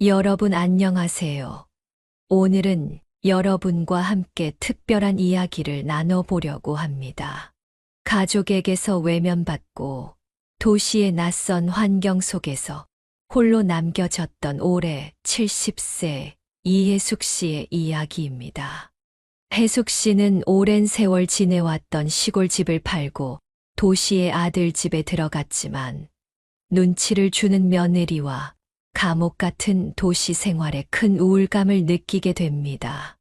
여러분 안녕하세요. 오늘은 여러분과 함께 특별한 이야기를 나눠보려고 합니다. 가족에게서 외면받고 도시의 낯선 환경 속에서 홀로 남겨졌던 올해 70세 이혜숙 씨의 이야기입니다. 혜숙 씨는 오랜 세월 지내왔던 시골집을 팔고 도시의 아들집에 들어갔지만 눈치를 주는 며느리와 감옥 같은 도시 생활에 큰 우울감을 느끼게 됩니다.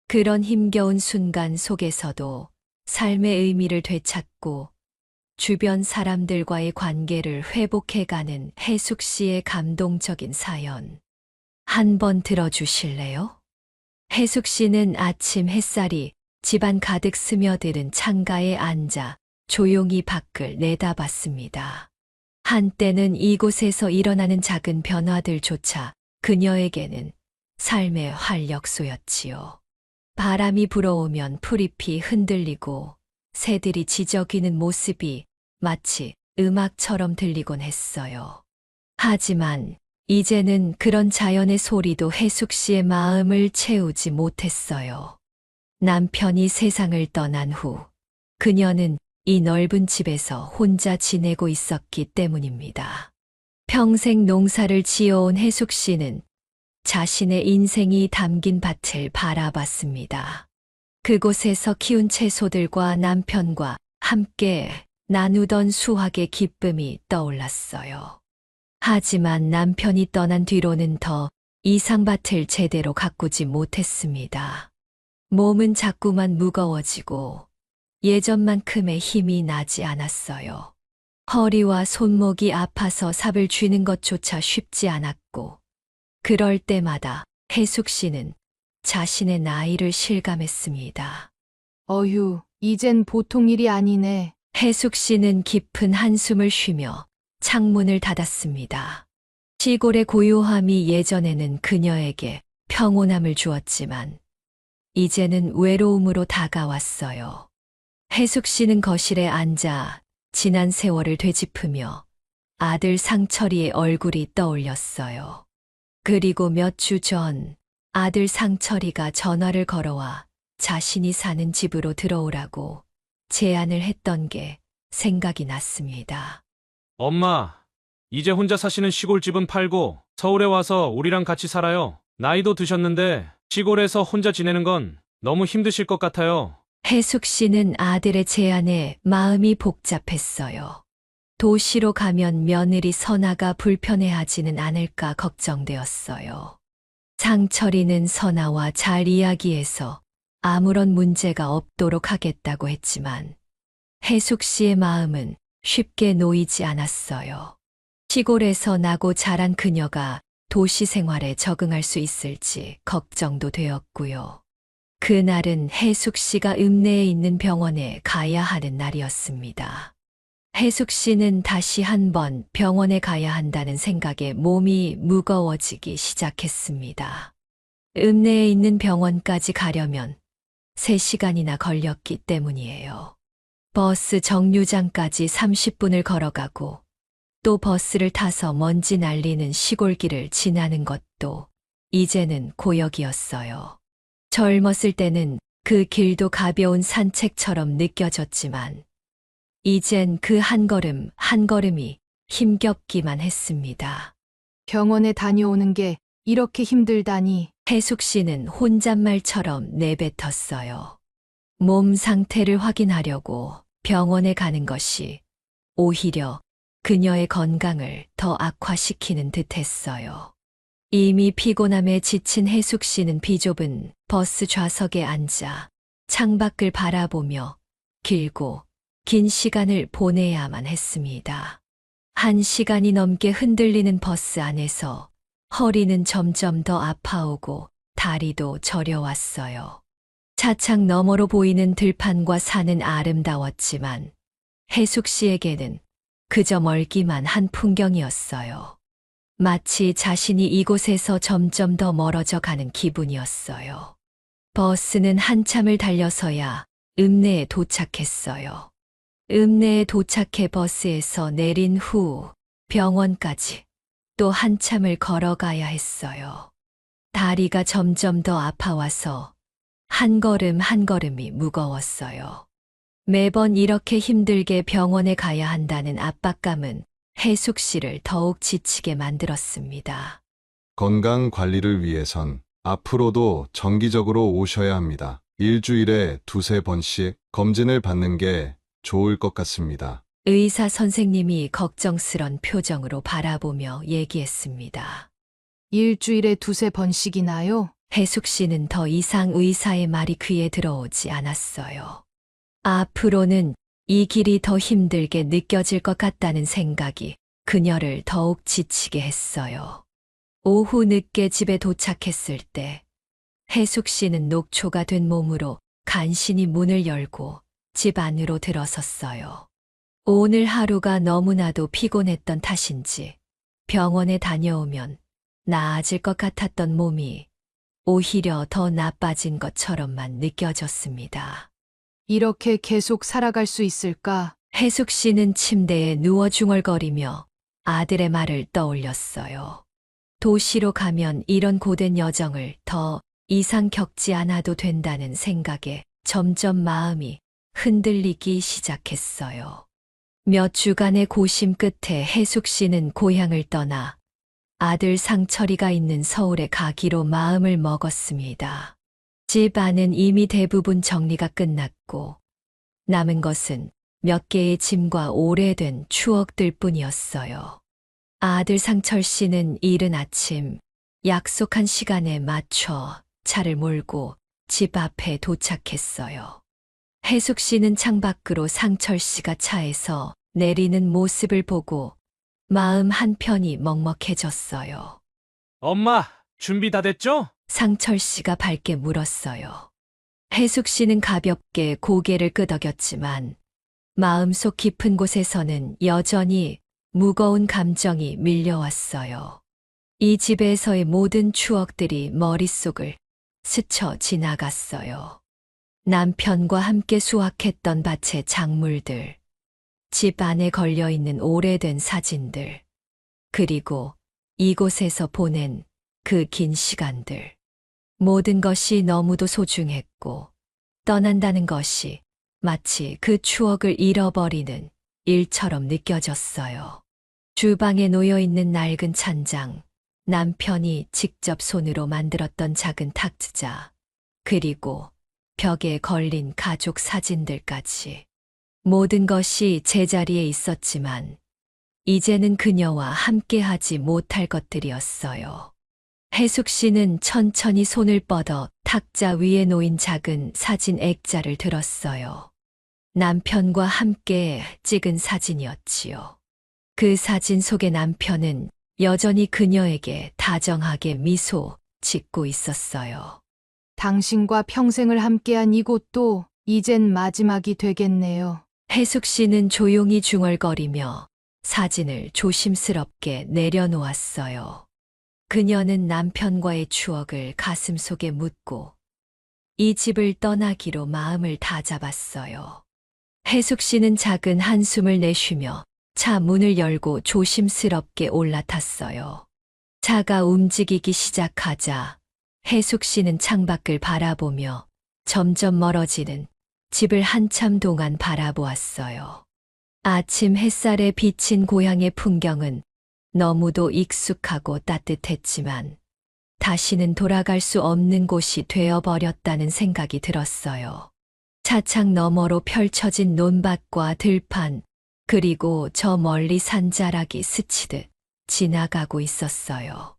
그런 힘겨운 순간 속에서도 삶의 의미를 되찾고 주변 사람들과의 관계를 회복해가는 혜숙 씨의 감동적인 사연. 한번 들어주실래요? 혜숙 씨는 아침 햇살이 집안 가득 스며드는 창가에 앉아 조용히 밖을 내다봤습니다. 한때는 이곳에서 일어나는 작은 변화들조차 그녀에게는 삶의 활력소였지요. 바람이 불어오면 풀잎이 흔들리고 새들이 지저귀는 모습이 마치 음악처럼 들리곤 했어요. 하지만 이제는 그런 자연의 소리도 혜숙 씨의 마음을 채우지 못했어요. 남편이 세상을 떠난 후 그녀는 이 넓은 집에서 혼자 지내고 있었기 때문입니다. 평생 농사를 지어온 혜숙 씨는 자신의 인생이 담긴 밭을 바라봤습니다. 그곳에서 키운 채소들과 남편과 함께 나누던 수확의 기쁨이 떠올랐어요. 하지만 남편이 떠난 뒤로는 더 이상 밭을 제대로 가꾸지 못했습니다. 몸은 자꾸만 무거워지고 예전만큼의 힘이 나지 않았어요. 허리와 손목이 아파서 삽을 쥐는 것조차 쉽지 않았고, 그럴 때마다 혜숙 씨는 자신의 나이를 실감했습니다. 어휴, 이젠 보통 일이 아니네. 혜숙 씨는 깊은 한숨을 쉬며 창문을 닫았습니다. 시골의 고요함이 예전에는 그녀에게 평온함을 주었지만, 이제는 외로움으로 다가왔어요. 혜숙 씨는 거실에 앉아 지난 세월을 되짚으며 아들 상철이의 얼굴이 떠올렸어요. 그리고 몇 주 전 아들 상철이가 전화를 걸어와 자신이 사는 집으로 들어오라고 제안을 했던 게 생각이 났습니다. 엄마, 이제 혼자 사시는 시골집은 팔고 서울에 와서 우리랑 같이 살아요. 나이도 드셨는데 시골에서 혼자 지내는 건 너무 힘드실 것 같아요. 혜숙 씨는 아들의 제안에 마음이 복잡했어요. 도시로 가면 며느리 선아가 불편해하지는 않을까 걱정되었어요. 상철이는 선아와 잘 이야기해서 아무런 문제가 없도록 하겠다고 했지만 혜숙 씨의 마음은 쉽게 놓이지 않았어요. 시골에서 나고 자란 그녀가 도시 생활에 적응할 수 있을지 걱정도 되었고요. 그날은 혜숙 씨가 읍내에 있는 병원에 가야 하는 날이었습니다. 혜숙 씨는 다시 한번 병원에 가야 한다는 생각에 몸이 무거워지기 시작했습니다. 읍내에 있는 병원까지 가려면 3시간이나 걸렸기 때문이에요. 버스 정류장까지 30분을 걸어가고 또 버스를 타서 먼지 날리는 시골길을 지나는 것도 이제는 고역이었어요. 젊었을 때는 그 길도 가벼운 산책처럼 느껴졌지만 이젠 그 한 걸음 한 걸음이 힘겹기만 했습니다. 병원에 다녀오는 게 이렇게 힘들다니. 혜숙 씨는 혼잣말처럼 내뱉었어요. 몸 상태를 확인하려고 병원에 가는 것이 오히려 그녀의 건강을 더 악화시키는 듯했어요. 이미 피곤함에 지친 혜숙 씨는 비좁은 버스 좌석에 앉아 창밖을 바라보며 길고 긴 시간을 보내야만 했습니다. 1시간이 넘게 흔들리는 버스 안에서 허리는 점점 더 아파오고 다리도 저려왔어요. 차창 너머로 보이는 들판과 산은 아름다웠지만 혜숙 씨에게는 그저 멀기만 한 풍경이었어요. 마치 자신이 이곳에서 점점 더 멀어져 가는 기분이었어요. 버스는 한참을 달려서야 읍내에 도착했어요. 읍내에 도착해 버스에서 내린 후 병원까지 또 한참을 걸어가야 했어요. 다리가 점점 더 아파와서 한 걸음 한 걸음이 무거웠어요. 매번 이렇게 힘들게 병원에 가야 한다는 압박감은 혜숙 씨를 더욱 지치게 만들었습니다. 건강 관리를 위해선 앞으로도 정기적으로 오셔야 합니다. 일주일에 두세 번씩 검진을 받는 게 좋을 것 같습니다. 의사 선생님이 걱정스런 표정으로 바라보며 얘기했습니다. 일주일에 두세 번씩이나요? 혜숙 씨는 더 이상 의사의 말이 귀에 들어오지 않았어요. 앞으로는 이 길이 더 힘들게 느껴질 것 같다는 생각이 그녀를 더욱 지치게 했어요. 오후 늦게 집에 도착했을 때 혜숙 씨는 녹초가 된 몸으로 간신히 문을 열고 집 안으로 들어섰어요. 오늘 하루가 너무나도 피곤했던 탓인지 병원에 다녀오면 나아질 것 같았던 몸이 오히려 더 나빠진 것처럼만 느껴졌습니다. 이렇게 계속 살아갈 수 있을까? 혜숙 씨는 침대에 누워 중얼거리며 아들의 말을 떠올렸어요. 도시로 가면 이런 고된 여정을 더 이상 겪지 않아도 된다는 생각에 점점 마음이 흔들리기 시작했어요. 몇 주간의 고심 끝에 혜숙 씨는 고향을 떠나 아들 상철이가 있는 서울에 가기로 마음을 먹었습니다. 집 안은 이미 대부분 정리가 끝났고 남은 것은 몇 개의 짐과 오래된 추억들 뿐이었어요. 아들 상철 씨는 이른 아침 약속한 시간에 맞춰 차를 몰고 집 앞에 도착했어요. 혜숙 씨는 창밖으로 상철 씨가 차에서 내리는 모습을 보고 마음 한편이 먹먹해졌어요. 엄마, 준비 다 됐죠? 상철 씨가 밝게 물었어요. 혜숙 씨는 가볍게 고개를 끄덕였지만 마음속 깊은 곳에서는 여전히 무거운 감정이 밀려왔어요. 이 집에서의 모든 추억들이 머릿속을 스쳐 지나갔어요. 남편과 함께 수확했던 밭의 작물들, 집 안에 걸려있는 오래된 사진들, 그리고 이곳에서 보낸 그 긴 시간들. 모든 것이 너무도 소중했고 떠난다는 것이 마치 그 추억을 잃어버리는 일처럼 느껴졌어요. 주방에 놓여있는 낡은 찬장, 남편이 직접 손으로 만들었던 작은 탁자, 그리고 벽에 걸린 가족 사진들까지. 모든 것이 제자리에 있었지만 이제는 그녀와 함께하지 못할 것들이었어요. 혜숙 씨는 천천히 손을 뻗어 탁자 위에 놓인 작은 사진 액자를 들었어요. 남편과 함께 찍은 사진이었지요. 그 사진 속의 남편은 여전히 그녀에게 다정하게 미소 짓고 있었어요. 당신과 평생을 함께한 이곳도 이젠 마지막이 되겠네요. 혜숙 씨는 조용히 중얼거리며 사진을 조심스럽게 내려놓았어요. 그녀는 남편과의 추억을 가슴속에 묻고 이 집을 떠나기로 마음을 다잡았어요. 혜숙 씨는 작은 한숨을 내쉬며 차 문을 열고 조심스럽게 올라탔어요. 차가 움직이기 시작하자 혜숙 씨는 창밖을 바라보며 점점 멀어지는 집을 한참 동안 바라보았어요. 아침 햇살에 비친 고향의 풍경은 너무도 익숙하고 따뜻했지만 다시는 돌아갈 수 없는 곳이 되어버렸다는 생각이 들었어요. 차창 너머로 펼쳐진 논밭과 들판, 그리고 저 멀리 산자락이 스치듯 지나가고 있었어요.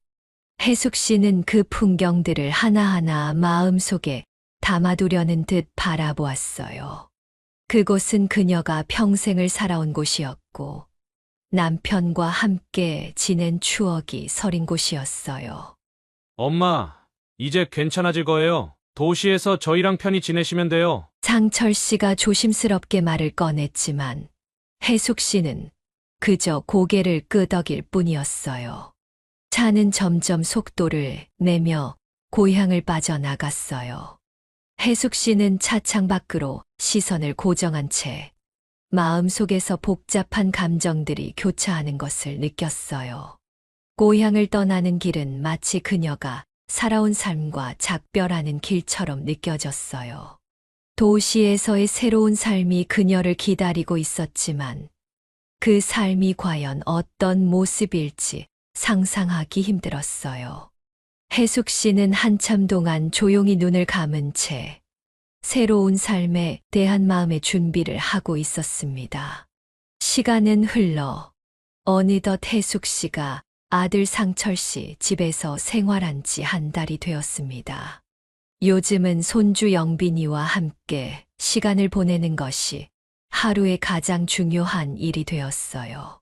혜숙 씨는 그 풍경들을 하나하나 마음속에 담아두려는 듯 바라보았어요. 그곳은 그녀가 평생을 살아온 곳이었고 남편과 함께 지낸 추억이 서린 곳이었어요. 엄마, 이제 괜찮아질 거예요. 도시에서 저희랑 편히 지내시면 돼요. 상철 씨가 조심스럽게 말을 꺼냈지만 혜숙 씨는 그저 고개를 끄덕일 뿐이었어요. 차는 점점 속도를 내며 고향을 빠져나갔어요. 혜숙 씨는 차창 밖으로 시선을 고정한 채 마음속에서 복잡한 감정들이 교차하는 것을 느꼈어요. 고향을 떠나는 길은 마치 그녀가 살아온 삶과 작별하는 길처럼 느껴졌어요. 도시에서의 새로운 삶이 그녀를 기다리고 있었지만 그 삶이 과연 어떤 모습일지 상상하기 힘들었어요. 혜숙 씨는 한참 동안 조용히 눈을 감은 채 새로운 삶에 대한 마음의 준비를 하고 있었습니다. 시간은 흘러 어느덧 혜숙 씨가 아들 상철 씨 집에서 생활한 지 한 달이 되었습니다. 요즘은 손주 영빈이와 함께 시간을 보내는 것이 하루의 가장 중요한 일이 되었어요.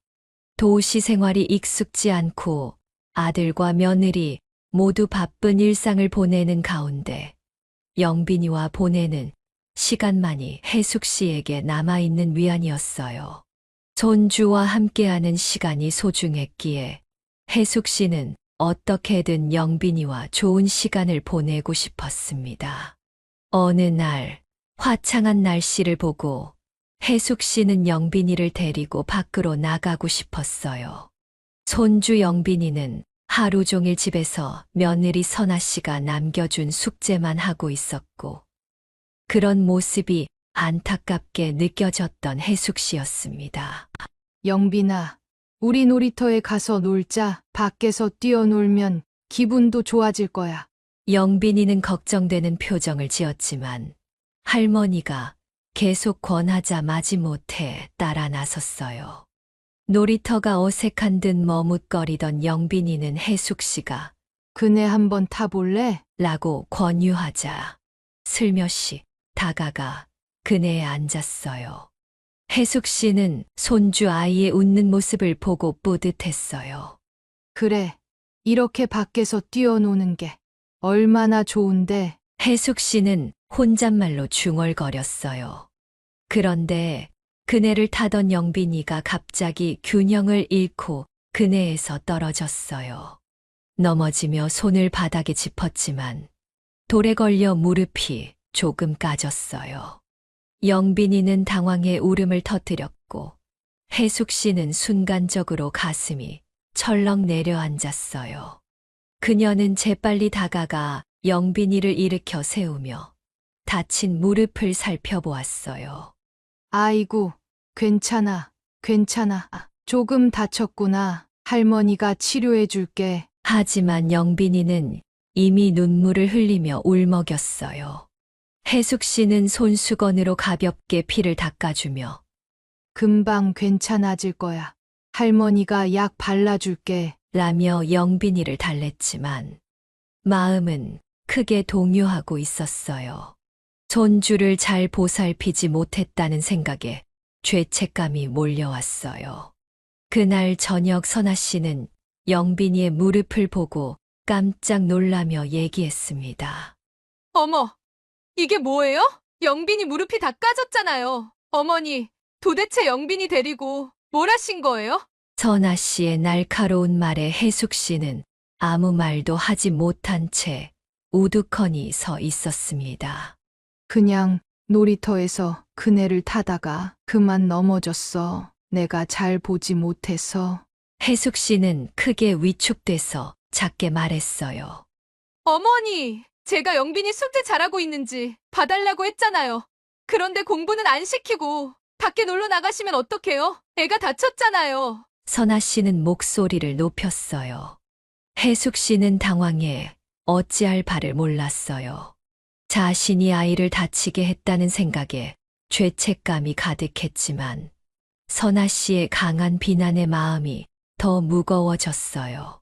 도시 생활이 익숙지 않고 아들과 며느리 모두 바쁜 일상을 보내는 가운데 영빈이와 보내는 시간만이 혜숙 씨에게 남아있는 위안이었어요. 손주와 함께하는 시간이 소중했기에 혜숙 씨는 어떻게든 영빈이와 좋은 시간을 보내고 싶었습니다. 어느 날 화창한 날씨를 보고 혜숙 씨는 영빈이를 데리고 밖으로 나가고 싶었어요. 손주 영빈이는 하루 종일 집에서 며느리 선아 씨가 남겨준 숙제만 하고 있었고 그런 모습이 안타깝게 느껴졌던 혜숙 씨였습니다. 영빈아, 우리 놀이터에 가서 놀자. 밖에서 뛰어놀면 기분도 좋아질 거야. 영빈이는 걱정되는 표정을 지었지만 할머니가 계속 권하자 마지못해 따라 나섰어요. 놀이터가 어색한 듯 머뭇거리던 영빈이는 혜숙 씨가 그네 한번 타볼래? 라고 권유하자 슬며시 다가가 그네에 앉았어요. 혜숙 씨는 손주 아이의 웃는 모습을 보고 뿌듯했어요. 그래, 이렇게 밖에서 뛰어노는 게 얼마나 좋은데. 혜숙 씨는 혼잣말로 중얼거렸어요. 그런데 그네를 타던 영빈이가 갑자기 균형을 잃고 그네에서 떨어졌어요. 넘어지며 손을 바닥에 짚었지만 돌에 걸려 무릎이 조금 까졌어요. 영빈이는 당황해 울음을 터뜨렸고 혜숙 씨는 순간적으로 가슴이 철렁 내려앉았어요. 그녀는 재빨리 다가가 영빈이를 일으켜 세우며 다친 무릎을 살펴보았어요. 아이고, 괜찮아, 괜찮아. 조금 다쳤구나. 할머니가 치료해 줄게. 하지만 영빈이는 이미 눈물을 흘리며 울먹였어요. 혜숙 씨는 손수건으로 가볍게 피를 닦아주며 금방 괜찮아질 거야. 할머니가 약 발라줄게. 라며 영빈이를 달랬지만 마음은 크게 동요하고 있었어요. 손주를 잘 보살피지 못했다는 생각에 죄책감이 몰려왔어요. 그날 저녁 선아 씨는 영빈이의 무릎을 보고 깜짝 놀라며 얘기했습니다. 어머, 이게 뭐예요? 영빈이 무릎이 다 까졌잖아요. 어머니, 도대체 영빈이 데리고 뭘 하신 거예요? 선아 씨의 날카로운 말에 혜숙 씨는 아무 말도 하지 못한 채 우두커니 서 있었습니다. 그냥 놀이터에서 그네를 타다가 그만 넘어졌어. 내가 잘 보지 못해서. 혜숙 씨는 크게 위축돼서 작게 말했어요. 어머니, 제가 영빈이 숙제 잘하고 있는지 봐달라고 했잖아요. 그런데 공부는 안 시키고 밖에 놀러 나가시면 어떡해요? 애가 다쳤잖아요. 선아 씨는 목소리를 높였어요. 혜숙 씨는 당황해 어찌할 바를 몰랐어요. 자신이 아이를 다치게 했다는 생각에 죄책감이 가득했지만 선아 씨의 강한 비난의 마음이 더 무거워졌어요.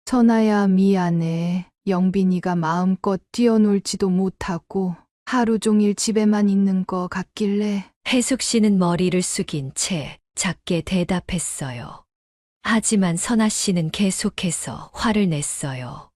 선아야, 미안해. 영빈이가 마음껏 뛰어놀지도 못하고 하루 종일 집에만 있는 거 같길래. 혜숙 씨는 머리를 숙인 채 작게 대답했어요. 하지만 선아 씨는 계속해서 화를 냈어요.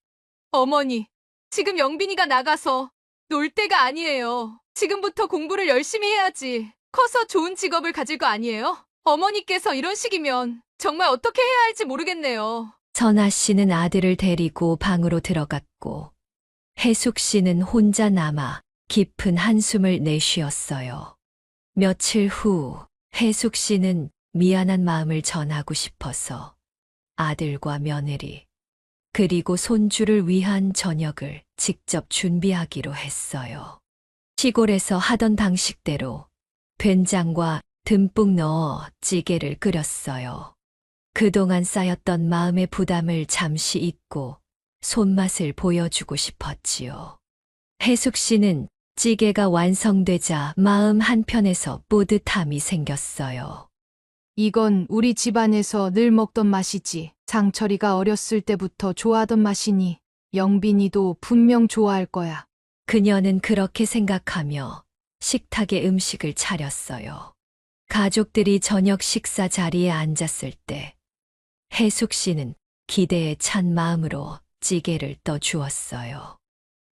어머니, 지금 영빈이가 나가서 놀 때가 아니에요. 지금부터 공부를 열심히 해야지. 커서 좋은 직업을 가질 거 아니에요? 어머니께서 이런 식이면 정말 어떻게 해야 할지 모르겠네요. 선아 씨는 아들을 데리고 방으로 들어갔고 혜숙 씨는 혼자 남아 깊은 한숨을 내쉬었어요. 며칠 후 혜숙 씨는 미안한 마음을 전하고 싶어서 아들과 며느리, 그리고 손주를 위한 저녁을 직접 준비하기로 했어요. 시골에서 하던 방식대로 된장과 듬뿍 넣어 찌개를 끓였어요. 그동안 쌓였던 마음의 부담을 잠시 잊고 손맛을 보여주고 싶었지요. 혜숙 씨는 찌개가 완성되자 마음 한편에서 뿌듯함이 생겼어요. 이건 우리 집안에서 늘 먹던 맛이지. 상철이가 어렸을 때부터 좋아하던 맛이니 영빈이도 분명 좋아할 거야. 그녀는 그렇게 생각하며 식탁에 음식을 차렸어요. 가족들이 저녁 식사 자리에 앉았을 때 혜숙 씨는 기대에 찬 마음으로 찌개를 떠주었어요.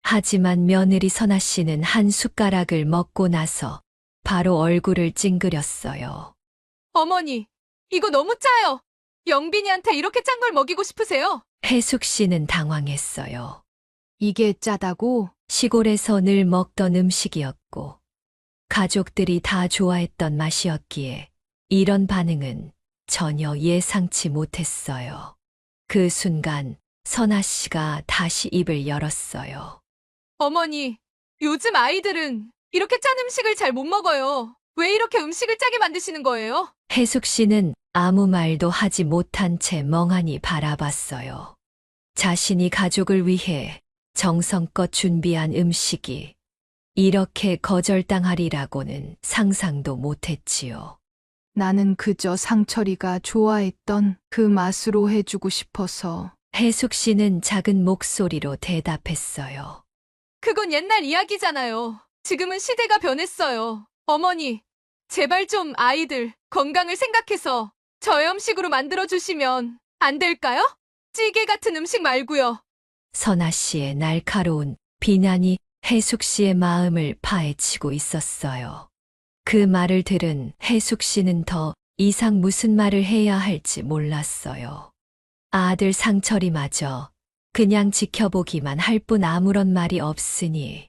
하지만 며느리 선아 씨는 한 숟가락을 먹고 나서 바로 얼굴을 찡그렸어요. 어머니, 이거 너무 짜요. 영빈이한테 이렇게 짠 걸 먹이고 싶으세요? 혜숙 씨는 당황했어요. 이게 짜다고? 시골에서 늘 먹던 음식이었고 가족들이 다 좋아했던 맛이었기에 이런 반응은 전혀 예상치 못했어요. 그 순간 선아 씨가 다시 입을 열었어요. 어머니, 요즘 아이들은 이렇게 짠 음식을 잘 못 먹어요. 왜 이렇게 음식을 짜게 만드시는 거예요? 혜숙 씨는 아무 말도 하지 못한 채 멍하니 바라봤어요. 자신이 가족을 위해 정성껏 준비한 음식이 이렇게 거절당하리라고는 상상도 못했지요. 나는 그저 상철이가 좋아했던 그 맛으로 해주고 싶어서. 혜숙 씨는 작은 목소리로 대답했어요. 그건 옛날 이야기잖아요. 지금은 시대가 변했어요. 어머니, 제발 좀 아이들 건강을 생각해서 저염식으로 만들어주시면 안 될까요? 찌개 같은 음식 말고요. 선아 씨의 날카로운 비난이 혜숙 씨의 마음을 파헤치고 있었어요. 그 말을 들은 혜숙 씨는 더 이상 무슨 말을 해야 할지 몰랐어요. 아들 상철이마저 그냥 지켜보기만 할 뿐 아무런 말이 없으니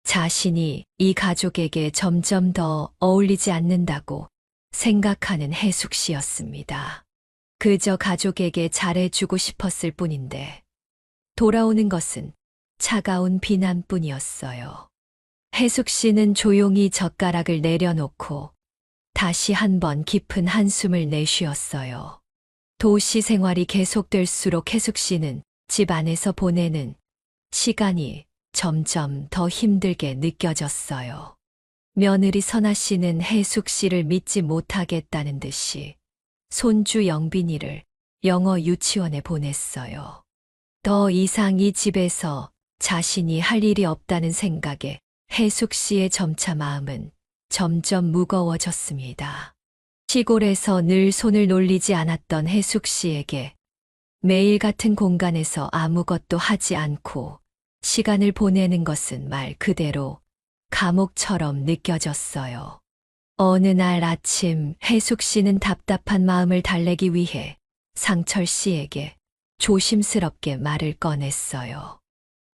자신이 이 가족에게 점점 더 어울리지 않는다고 생각하는 혜숙 씨였습니다. 그저 가족에게 잘해주고 싶었을 뿐인데 돌아오는 것은 차가운 비난뿐이었어요. 혜숙 씨는 조용히 젓가락을 내려놓고 다시 한번 깊은 한숨을 내쉬었어요. 도시 생활이 계속될수록 혜숙 씨는 집 안에서 보내는 시간이 점점 더 힘들게 느껴졌어요. 며느리 선아 씨는 혜숙 씨를 믿지 못하겠다는 듯이 손주 영빈이를 영어 유치원에 보냈어요. 더 이상 이 집에서 자신이 할 일이 없다는 생각에 혜숙 씨의 점차 마음은 점점 무거워졌습니다. 시골에서 늘 손을 놀리지 않았던 혜숙 씨에게 매일 같은 공간에서 아무것도 하지 않고 시간을 보내는 것은 말 그대로 감옥처럼 느껴졌어요. 어느 날 아침 혜숙 씨는 답답한 마음을 달래기 위해 상철 씨에게 조심스럽게 말을 꺼냈어요.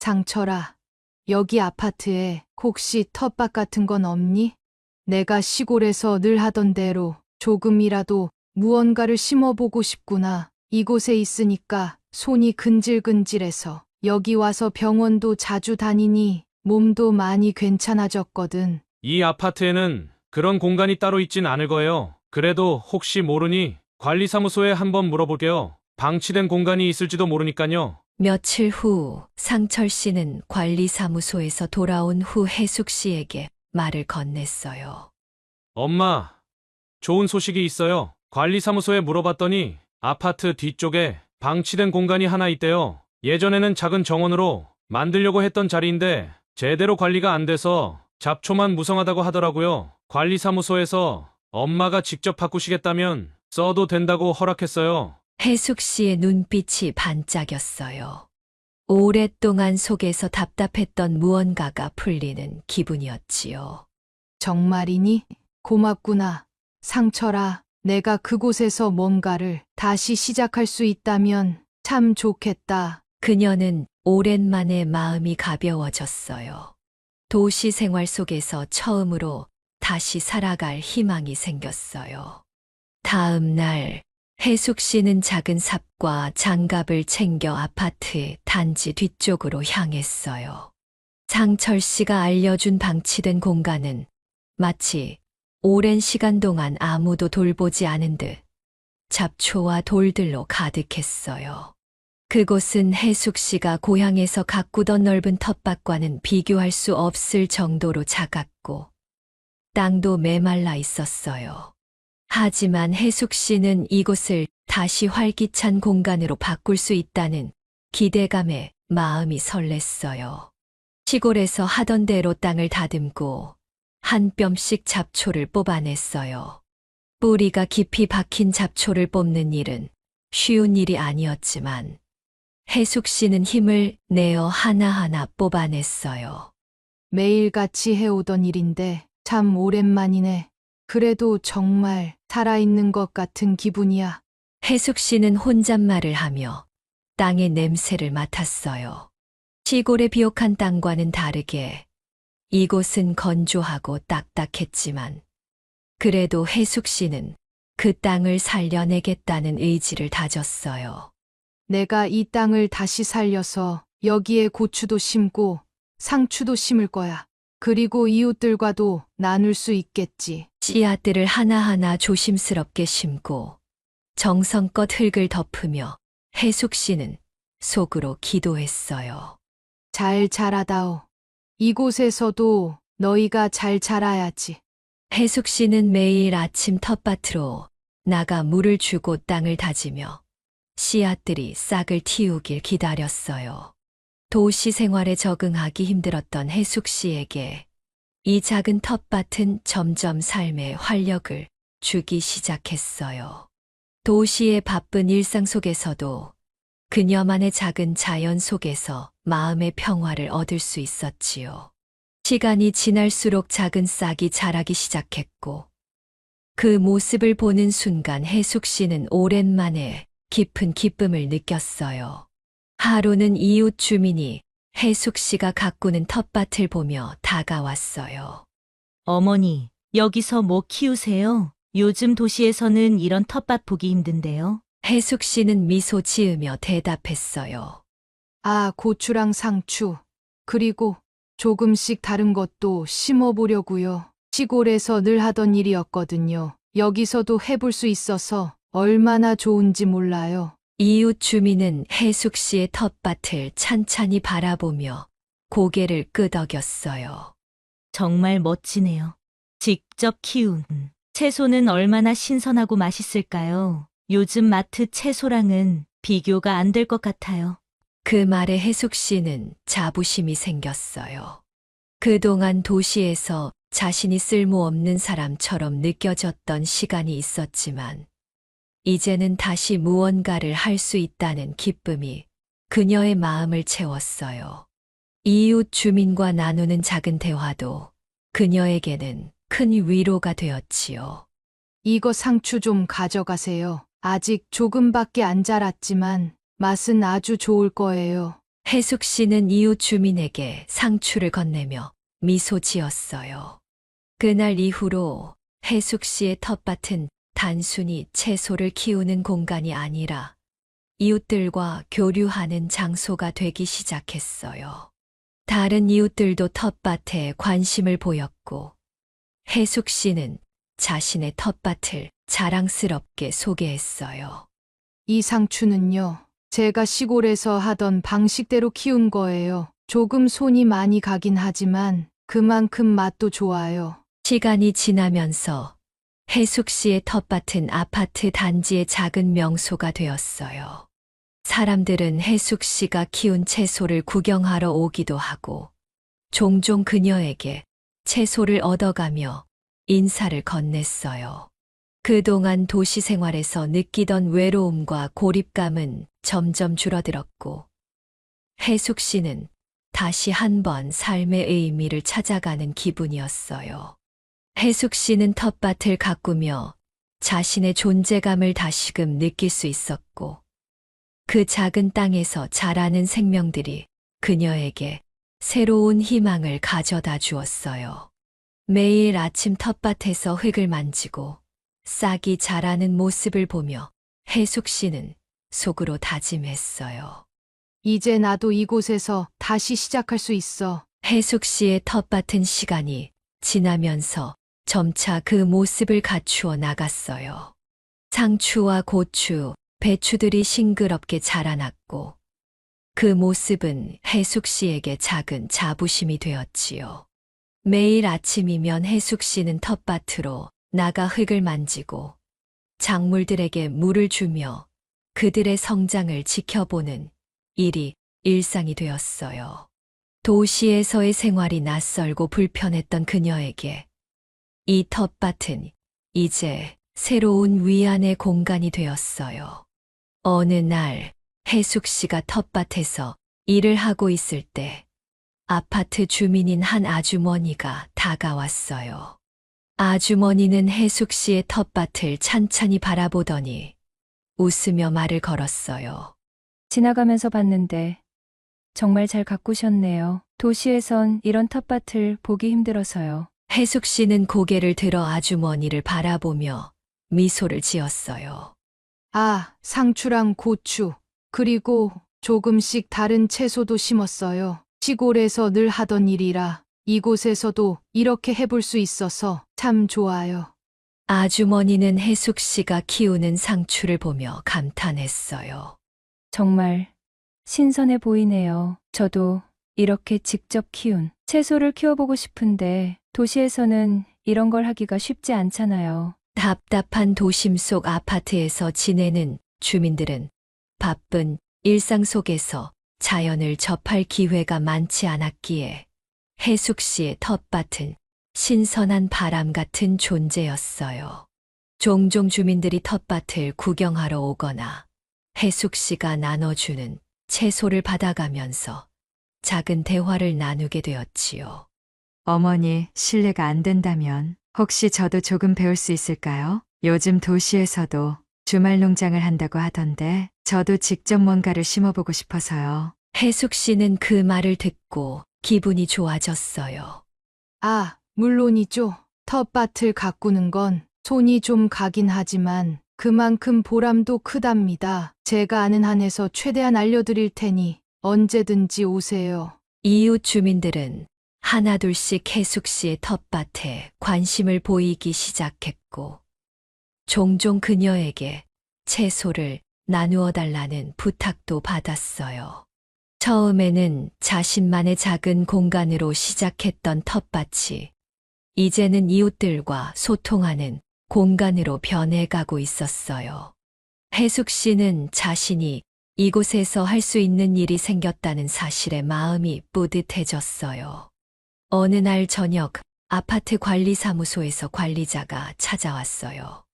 상철아, 여기 아파트에 혹시 텃밭 같은 건 없니? 내가 시골에서 늘 하던 대로 조금이라도 무언가를 심어보고 싶구나. 이곳에 있으니까 손이 근질근질해서 여기 와서 병원도 자주 다니니 몸도 많이 괜찮아졌거든. 이 아파트에는 그런 공간이 따로 있진 않을 거예요. 그래도 혹시 모르니 관리사무소에 한번 물어볼게요. 방치된 공간이 있을지도 모르니까요. 며칠 후 상철 씨는 관리사무소에서 돌아온 후 혜숙 씨에게 말을 건넸어요. 엄마, 좋은 소식이 있어요. 관리사무소에 물어봤더니 아파트 뒤쪽에 방치된 공간이 하나 있대요. 예전에는 작은 정원으로 만들려고 했던 자리인데 제대로 관리가 안 돼서 잡초만 무성하다고 하더라고요. 관리사무소에서 엄마가 직접 바꾸시겠다면 써도 된다고 허락했어요. 혜숙 씨의 눈빛이 반짝였어요. 오랫동안 속에서 답답했던 무언가가 풀리는 기분이었지요. 정말이니? 고맙구나. 상철아, 내가 그곳에서 뭔가를 다시 시작할 수 있다면 참 좋겠다. 그녀는 오랜만에 마음이 가벼워졌어요. 도시 생활 속에서 처음으로 다시 살아갈 희망이 생겼어요. 다음 날 해숙 씨는 작은 삽과 장갑을 챙겨 아파트 단지 뒤쪽으로 향했어요. 상철 씨가 알려준 방치된 공간은 마치 오랜 시간 동안 아무도 돌보지 않은 듯 잡초와 돌들로 가득했어요. 그곳은 해숙 씨가 고향에서 가꾸던 넓은 텃밭과는 비교할 수 없을 정도로 작았고 땅도 메말라 있었어요. 하지만 해숙 씨는 이곳을 다시 활기찬 공간으로 바꿀 수 있다는 기대감에 마음이 설렜어요. 시골에서 하던 대로 땅을 다듬고 한 뼘씩 잡초를 뽑아냈어요. 뿌리가 깊이 박힌 잡초를 뽑는 일은 쉬운 일이 아니었지만 해숙 씨는 힘을 내어 하나하나 뽑아냈어요. 매일같이 해오던 일인데 참 오랜만이네. 그래도 정말 살아있는 것 같은 기분이야. 해숙 씨는 혼잣말을 하며 땅의 냄새를 맡았어요. 시골의 비옥한 땅과는 다르게 이곳은 건조하고 딱딱했지만 그래도 해숙 씨는 그 땅을 살려내겠다는 의지를 다졌어요. 내가 이 땅을 다시 살려서 여기에 고추도 심고 상추도 심을 거야. 그리고 이웃들과도 나눌 수 있겠지. 씨앗들을 하나하나 조심스럽게 심고 정성껏 흙을 덮으며 해숙 씨는 속으로 기도했어요. 잘 자라다오. 이곳에서도 너희가 잘 자라야지. 해숙 씨는 매일 아침 텃밭으로 나가 물을 주고 땅을 다지며 씨앗들이 싹을 틔우길 기다렸어요. 도시 생활에 적응하기 힘들었던 해숙 씨에게 이 작은 텃밭은 점점 삶의 활력을 주기 시작했어요. 도시의 바쁜 일상 속에서도 그녀만의 작은 자연 속에서 마음의 평화를 얻을 수 있었지요. 시간이 지날수록 작은 싹이 자라기 시작했고 그 모습을 보는 순간 해숙 씨는 오랜만에 깊은 기쁨을 느꼈어요. 하루는 이웃 주민이 해숙 씨가 가꾸는 텃밭을 보며 다가왔어요. 어머니, 여기서 뭐 키우세요? 요즘 도시에서는 이런 텃밭 보기 힘든데요. 해숙 씨는 미소 지으며 대답했어요. 아, 고추랑 상추. 그리고 조금씩 다른 것도 심어보려고요. 시골에서 늘 하던 일이었거든요. 여기서도 해볼 수 있어서 얼마나 좋은지 몰라요. 이웃 주민은 해숙 씨의 텃밭을 찬찬히 바라보며 고개를 끄덕였어요. 정말 멋지네요. 직접 키운 채소는 얼마나 신선하고 맛있을까요? 요즘 마트 채소랑은 비교가 안 될 것 같아요. 그 말에 해숙 씨는 자부심이 생겼어요. 그동안 도시에서 자신이 쓸모없는 사람처럼 느껴졌던 시간이 있었지만 이제는 다시 무언가를 할 수 있다는 기쁨이 그녀의 마음을 채웠어요. 이웃 주민과 나누는 작은 대화도 그녀에게는 큰 위로가 되었지요. 이거 상추 좀 가져가세요. 아직 조금밖에 안 자랐지만 맛은 아주 좋을 거예요. 해숙 씨는 이웃 주민에게 상추를 건네며 미소 지었어요. 그날 이후로 해숙 씨의 텃밭은 단순히 채소를 키우는 공간이 아니라 이웃들과 교류하는 장소가 되기 시작했어요. 다른 이웃들도 텃밭에 관심을 보였고 해숙 씨는 자신의 텃밭을 자랑스럽게 소개했어요. 이 상추는요, 제가 시골에서 하던 방식대로 키운 거예요. 조금 손이 많이 가긴 하지만 그만큼 맛도 좋아요. 시간이 지나면서 해숙 씨의 텃밭은 아파트 단지의 작은 명소가 되었어요. 사람들은 해숙 씨가 키운 채소를 구경하러 오기도 하고 종종 그녀에게 채소를 얻어가며 인사를 건넸어요. 그동안 도시 생활에서 느끼던 외로움과 고립감은 점점 줄어들었고 해숙 씨는 다시 한번 삶의 의미를 찾아가는 기분이었어요. 해숙 씨는 텃밭을 가꾸며 자신의 존재감을 다시금 느낄 수 있었고 그 작은 땅에서 자라는 생명들이 그녀에게 새로운 희망을 가져다 주었어요. 매일 아침 텃밭에서 흙을 만지고 싹이 자라는 모습을 보며 해숙 씨는 속으로 다짐했어요. 이제 나도 이곳에서 다시 시작할 수 있어. 해숙 씨의 텃밭은 시간이 지나면서 점차 그 모습을 갖추어 나갔어요. 상추와 고추, 배추들이 싱그럽게 자라났고 그 모습은 해숙 씨에게 작은 자부심이 되었지요. 매일 아침이면 해숙 씨는 텃밭으로 나가 흙을 만지고 작물들에게 물을 주며 그들의 성장을 지켜보는 일이 일상이 되었어요. 도시에서의 생활이 낯설고 불편했던 그녀에게 이 텃밭은 이제 새로운 위안의 공간이 되었어요. 어느 날 해숙 씨가 텃밭에서 일을 하고 있을 때 아파트 주민인 한 아주머니가 다가왔어요. 아주머니는 해숙 씨의 텃밭을 찬찬히 바라보더니 웃으며 말을 걸었어요. 지나가면서 봤는데 정말 잘 가꾸셨네요. 도시에선 이런 텃밭을 보기 힘들어서요. 해숙 씨는 고개를 들어 아주머니를 바라보며 미소를 지었어요. 아, 상추랑 고추, 그리고 조금씩 다른 채소도 심었어요. 시골에서 늘 하던 일이라 이곳에서도 이렇게 해볼 수 있어서 참 좋아요. 아주머니는 해숙 씨가 키우는 상추를 보며 감탄했어요. 정말 신선해 보이네요. 저도 이렇게 직접 키운 채소를 키워보고 싶은데 도시에서는 이런 걸 하기가 쉽지 않잖아요. 답답한 도심 속 아파트에서 지내는 주민들은 바쁜 일상 속에서 자연을 접할 기회가 많지 않았기에 해숙 씨의 텃밭은 신선한 바람 같은 존재였어요. 종종 주민들이 텃밭을 구경하러 오거나 해숙 씨가 나눠주는 채소를 받아가면서 작은 대화를 나누게 되었지요. 어머니, 실례가 안 된다면 혹시 저도 조금 배울 수 있을까요? 요즘 도시에서도 주말 농장을 한다고 하던데 저도 직접 뭔가를 심어보고 싶어서요. 해숙 씨는 그 말을 듣고 기분이 좋아졌어요. 아, 물론이죠. 텃밭을 가꾸는 건 손이 좀 가긴 하지만 그만큼 보람도 크답니다. 제가 아는 한에서 최대한 알려드릴 테니 언제든지 오세요. 이웃 주민들은 하나둘씩 해숙 씨의 텃밭에 관심을 보이기 시작했고, 종종 그녀에게 채소를 나누어 달라는 부탁도 받았어요. 처음에는 자신만의 작은 공간으로 시작했던 텃밭이 이제는 이웃들과 소통하는 공간으로 변해가고 있었어요. 해숙 씨는 자신이 이곳에서 할 수 있는 일이 생겼다는 사실에 마음이 뿌듯해졌어요. 어느 날 저녁 아파트 관리사무소에서 관리자가 찾아왔어요.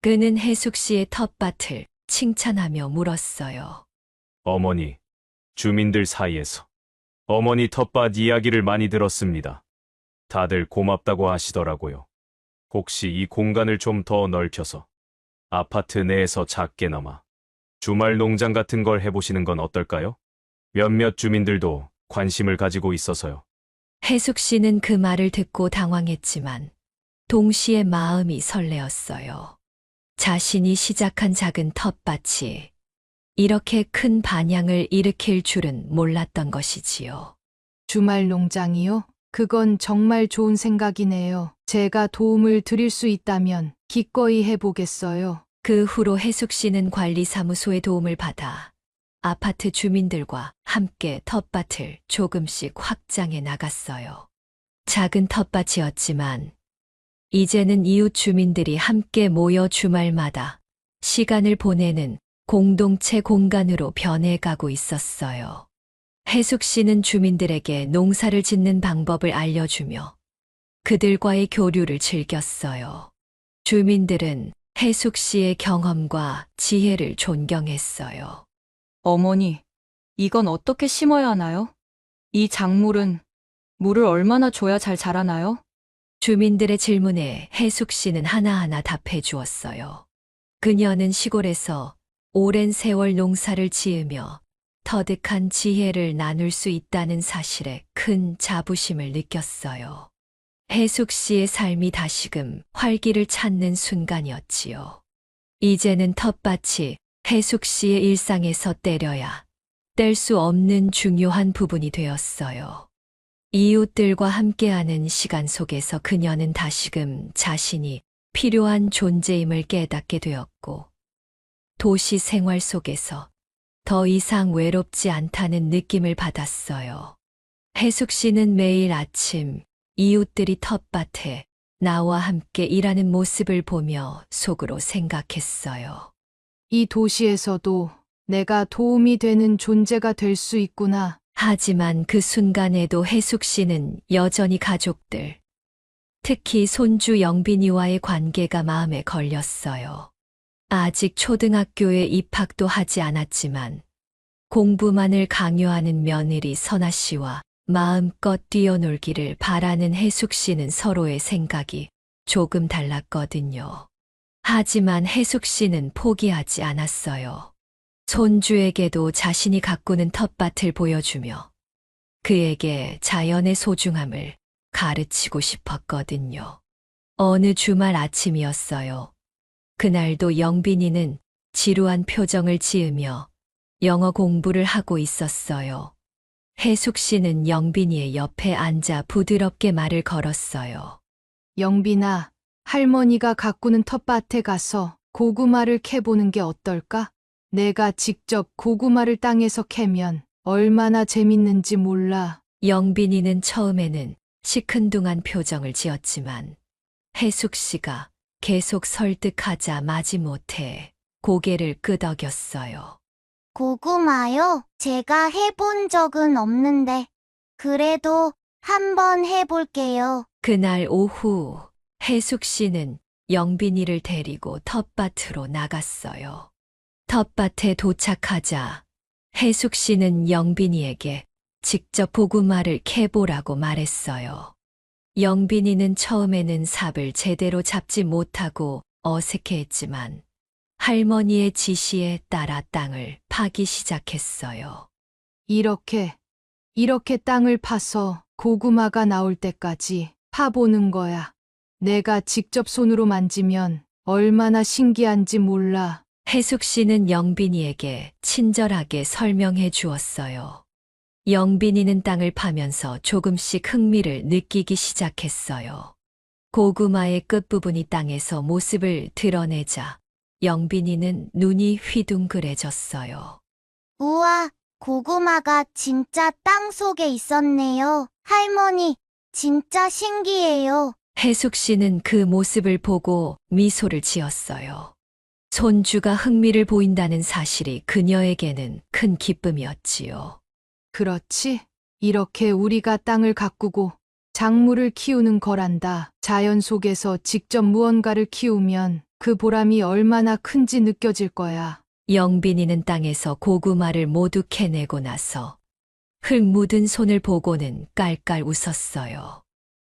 그는 해숙 씨의 텃밭을 칭찬하며 물었어요. 어머니, 주민들 사이에서 어머니 텃밭 이야기를 많이 들었습니다. 다들 고맙다고 하시더라고요. 혹시 이 공간을 좀 더 넓혀서 아파트 내에서 작게나마 주말 농장 같은 걸 해보시는 건 어떨까요? 몇몇 주민들도 관심을 가지고 있어서요. 해숙 씨는 그 말을 듣고 당황했지만 동시에 마음이 설레었어요. 자신이 시작한 작은 텃밭이 이렇게 큰 반향을 일으킬 줄은 몰랐던 것이지요. 주말 농장이요? 그건 정말 좋은 생각이네요. 제가 도움을 드릴 수 있다면 기꺼이 해보겠어요. 그 후로 해숙 씨는 관리사무소의 도움을 받아 아파트 주민들과 함께 텃밭을 조금씩 확장해 나갔어요. 작은 텃밭이었지만 이제는 이웃 주민들이 함께 모여 주말마다 시간을 보내는 공동체 공간으로 변해가고 있었어요. 해숙 씨는 주민들에게 농사를 짓는 방법을 알려주며 그들과의 교류를 즐겼어요. 주민들은 해숙 씨의 경험과 지혜를 존경했어요. 어머니, 이건 어떻게 심어야 하나요? 이 작물은 물을 얼마나 줘야 잘 자라나요? 주민들의 질문에 해숙 씨는 하나하나 답해 주었어요. 그녀는 시골에서 오랜 세월 농사를 지으며 터득한 지혜를 나눌 수 있다는 사실에 큰 자부심을 느꼈어요. 해숙 씨의 삶이 다시금 활기를 찾는 순간이었지요. 이제는 텃밭이 해숙 씨의 일상에서 떼려야 뗄 수 없는 중요한 부분이 되었어요. 이웃들과 함께하는 시간 속에서 그녀는 다시금 자신이 필요한 존재임을 깨닫게 되었고, 도시 생활 속에서 더 이상 외롭지 않다는 느낌을 받았어요. 해숙 씨는 매일 아침 이웃들이 텃밭에 나와 함께 일하는 모습을 보며 속으로 생각했어요. 이 도시에서도 내가 도움이 되는 존재가 될 수 있구나. 하지만 그 순간에도 해숙 씨는 여전히 가족들, 특히 손주 영빈이와의 관계가 마음에 걸렸어요. 아직 초등학교에 입학도 하지 않았지만 공부만을 강요하는 며느리 선아 씨와 마음껏 뛰어놀기를 바라는 해숙 씨는 서로의 생각이 조금 달랐거든요. 하지만 해숙 씨는 포기하지 않았어요. 손주에게도 자신이 가꾸는 텃밭을 보여주며 그에게 자연의 소중함을 가르치고 싶었거든요. 어느 주말 아침이었어요. 그날도 영빈이는 지루한 표정을 지으며 영어 공부를 하고 있었어요. 해숙 씨는 영빈이의 옆에 앉아 부드럽게 말을 걸었어요. 영빈아, 할머니가 가꾸는 텃밭에 가서 고구마를 캐보는 게 어떨까? 내가 직접 고구마를 땅에서 캐면 얼마나 재밌는지 몰라. 영빈이는 처음에는 시큰둥한 표정을 지었지만 해숙 씨가 계속 설득하자 마지못해 고개를 끄덕였어요. 고구마요? 제가 해본 적은 없는데, 그래도 한번 해볼게요. 그날 오후 해숙 씨는 영빈이를 데리고 텃밭으로 나갔어요. 텃밭에 도착하자 해숙 씨는 영빈이에게 직접 고구마를 캐보라고 말했어요. 영빈이는 처음에는 삽을 제대로 잡지 못하고 어색해했지만 할머니의 지시에 따라 땅을 파기 시작했어요. 이렇게 땅을 파서 고구마가 나올 때까지 파보는 거야. 내가 직접 손으로 만지면 얼마나 신기한지 몰라. 해숙 씨는 영빈이에게 친절하게 설명해 주었어요. 영빈이는 땅을 파면서 조금씩 흥미를 느끼기 시작했어요. 고구마의 끝부분이 땅에서 모습을 드러내자 영빈이는 눈이 휘둥그레졌어요. 우와, 고구마가 진짜 땅 속에 있었네요. 할머니, 진짜 신기해요. 해숙 씨는 그 모습을 보고 미소를 지었어요. 손주가 흥미를 보인다는 사실이 그녀에게는 큰 기쁨이었지요. 그렇지. 이렇게 우리가 땅을 가꾸고 작물을 키우는 거란다. 자연 속에서 직접 무언가를 키우면 그 보람이 얼마나 큰지 느껴질 거야. 영빈이는 땅에서 고구마를 모두 캐내고 나서 흙 묻은 손을 보고는 깔깔 웃었어요.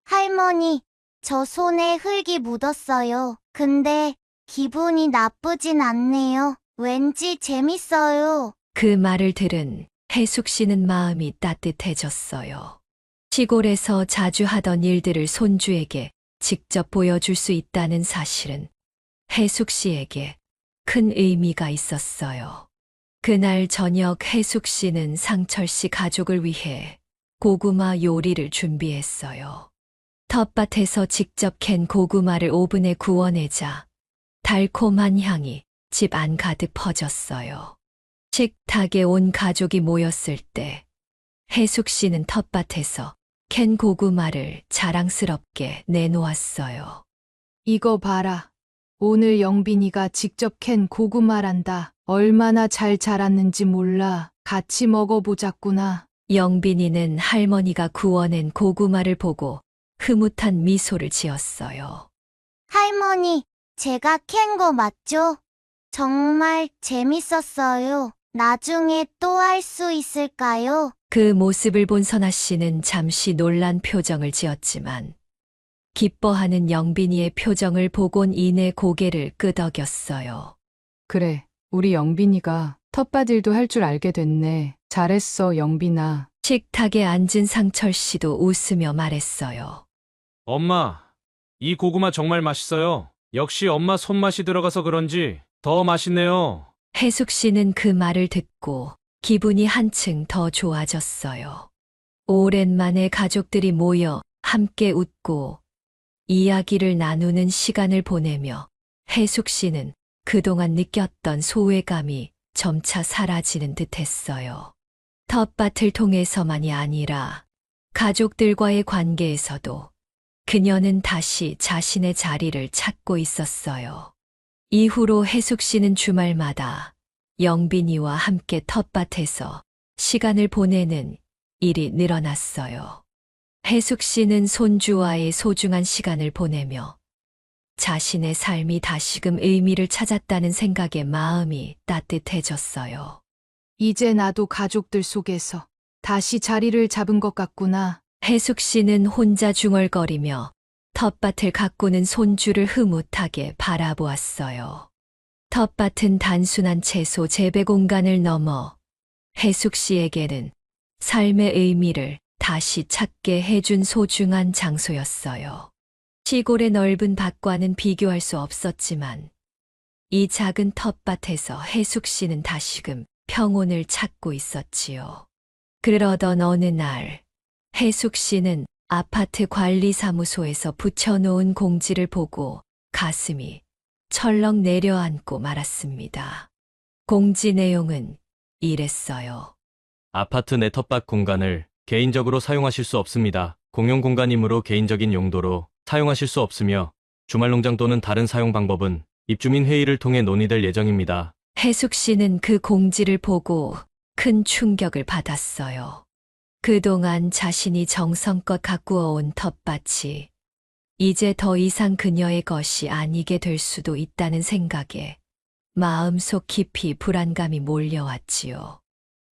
할머니, 저 손에 흙이 묻었어요. 근데 기분이 나쁘진 않네요. 왠지 재밌어요. 그 말을 들은 해숙 씨는 마음이 따뜻해졌어요. 시골에서 자주 하던 일들을 손주에게 직접 보여줄 수 있다는 사실은 해숙 씨에게 큰 의미가 있었어요. 그날 저녁 해숙 씨는 상철 씨 가족을 위해 고구마 요리를 준비했어요. 텃밭에서 직접 캔 고구마를 오븐에 구워내자 달콤한 향이 집 안 가득 퍼졌어요. 식탁에 온 가족이 모였을 때 해숙 씨는 텃밭에서 캔 고구마를 자랑스럽게 내놓았어요. 이거 봐라. 오늘 영빈이가 직접 캔 고구마란다. 얼마나 잘 자랐는지 몰라. 같이 먹어보자꾸나. 영빈이는 할머니가 구워낸 고구마를 보고 흐뭇한 미소를 지었어요. 할머니, 제가 캔 거 맞죠? 정말 재밌었어요. 나중에 또 할 수 있을까요? 그 모습을 본 선아 씨는 잠시 놀란 표정을 지었지만 기뻐하는 영빈이의 표정을 보곤 이내 고개를 끄덕였어요. 그래, 우리 영빈이가 텃밭 일도 할 줄 알게 됐네. 잘했어, 영빈아. 식탁에 앉은 상철 씨도 웃으며 말했어요. 엄마, 이 고구마 정말 맛있어요. 역시 엄마 손맛이 들어가서 그런지 더 맛있네요. 해숙 씨는 그 말을 듣고 기분이 한층 더 좋아졌어요. 오랜만에 가족들이 모여 함께 웃고 이야기를 나누는 시간을 보내며 해숙 씨는 그동안 느꼈던 소외감이 점차 사라지는 듯 했어요. 텃밭을 통해서만이 아니라 가족들과의 관계에서도 그녀는 다시 자신의 자리를 찾고 있었어요. 이후로 해숙 씨는 주말마다 영빈이와 함께 텃밭에서 시간을 보내는 일이 늘어났어요. 해숙 씨는 손주와의 소중한 시간을 보내며 자신의 삶이 다시금 의미를 찾았다는 생각에 마음이 따뜻해졌어요. 이제 나도 가족들 속에서 다시 자리를 잡은 것 같구나. 해숙 씨는 혼자 중얼거리며 텃밭을 가꾸는 손주를 흐뭇하게 바라보았어요. 텃밭은 단순한 채소 재배 공간을 넘어 해숙 씨에게는 삶의 의미를 다시 찾게 해준 소중한 장소였어요. 시골의 넓은 밭과는 비교할 수 없었지만 이 작은 텃밭에서 해숙 씨는 다시금 평온을 찾고 있었지요. 그러던 어느 날 해숙 씨는 아파트 관리사무소에서 붙여놓은 공지를 보고 가슴이 철렁 내려앉고 말았습니다. 공지 내용은 이랬어요. 아파트 내 텃밭 공간을 개인적으로 사용하실 수 없습니다. 공용 공간이므로 개인적인 용도로 사용하실 수 없으며 주말 농장 또는 다른 사용 방법은 입주민 회의를 통해 논의될 예정입니다. 해숙 씨는 그 공지를 보고 큰 충격을 받았어요. 그동안 자신이 정성껏 가꾸어온 텃밭이 이제 더 이상 그녀의 것이 아니게 될 수도 있다는 생각에 마음속 깊이 불안감이 몰려왔지요.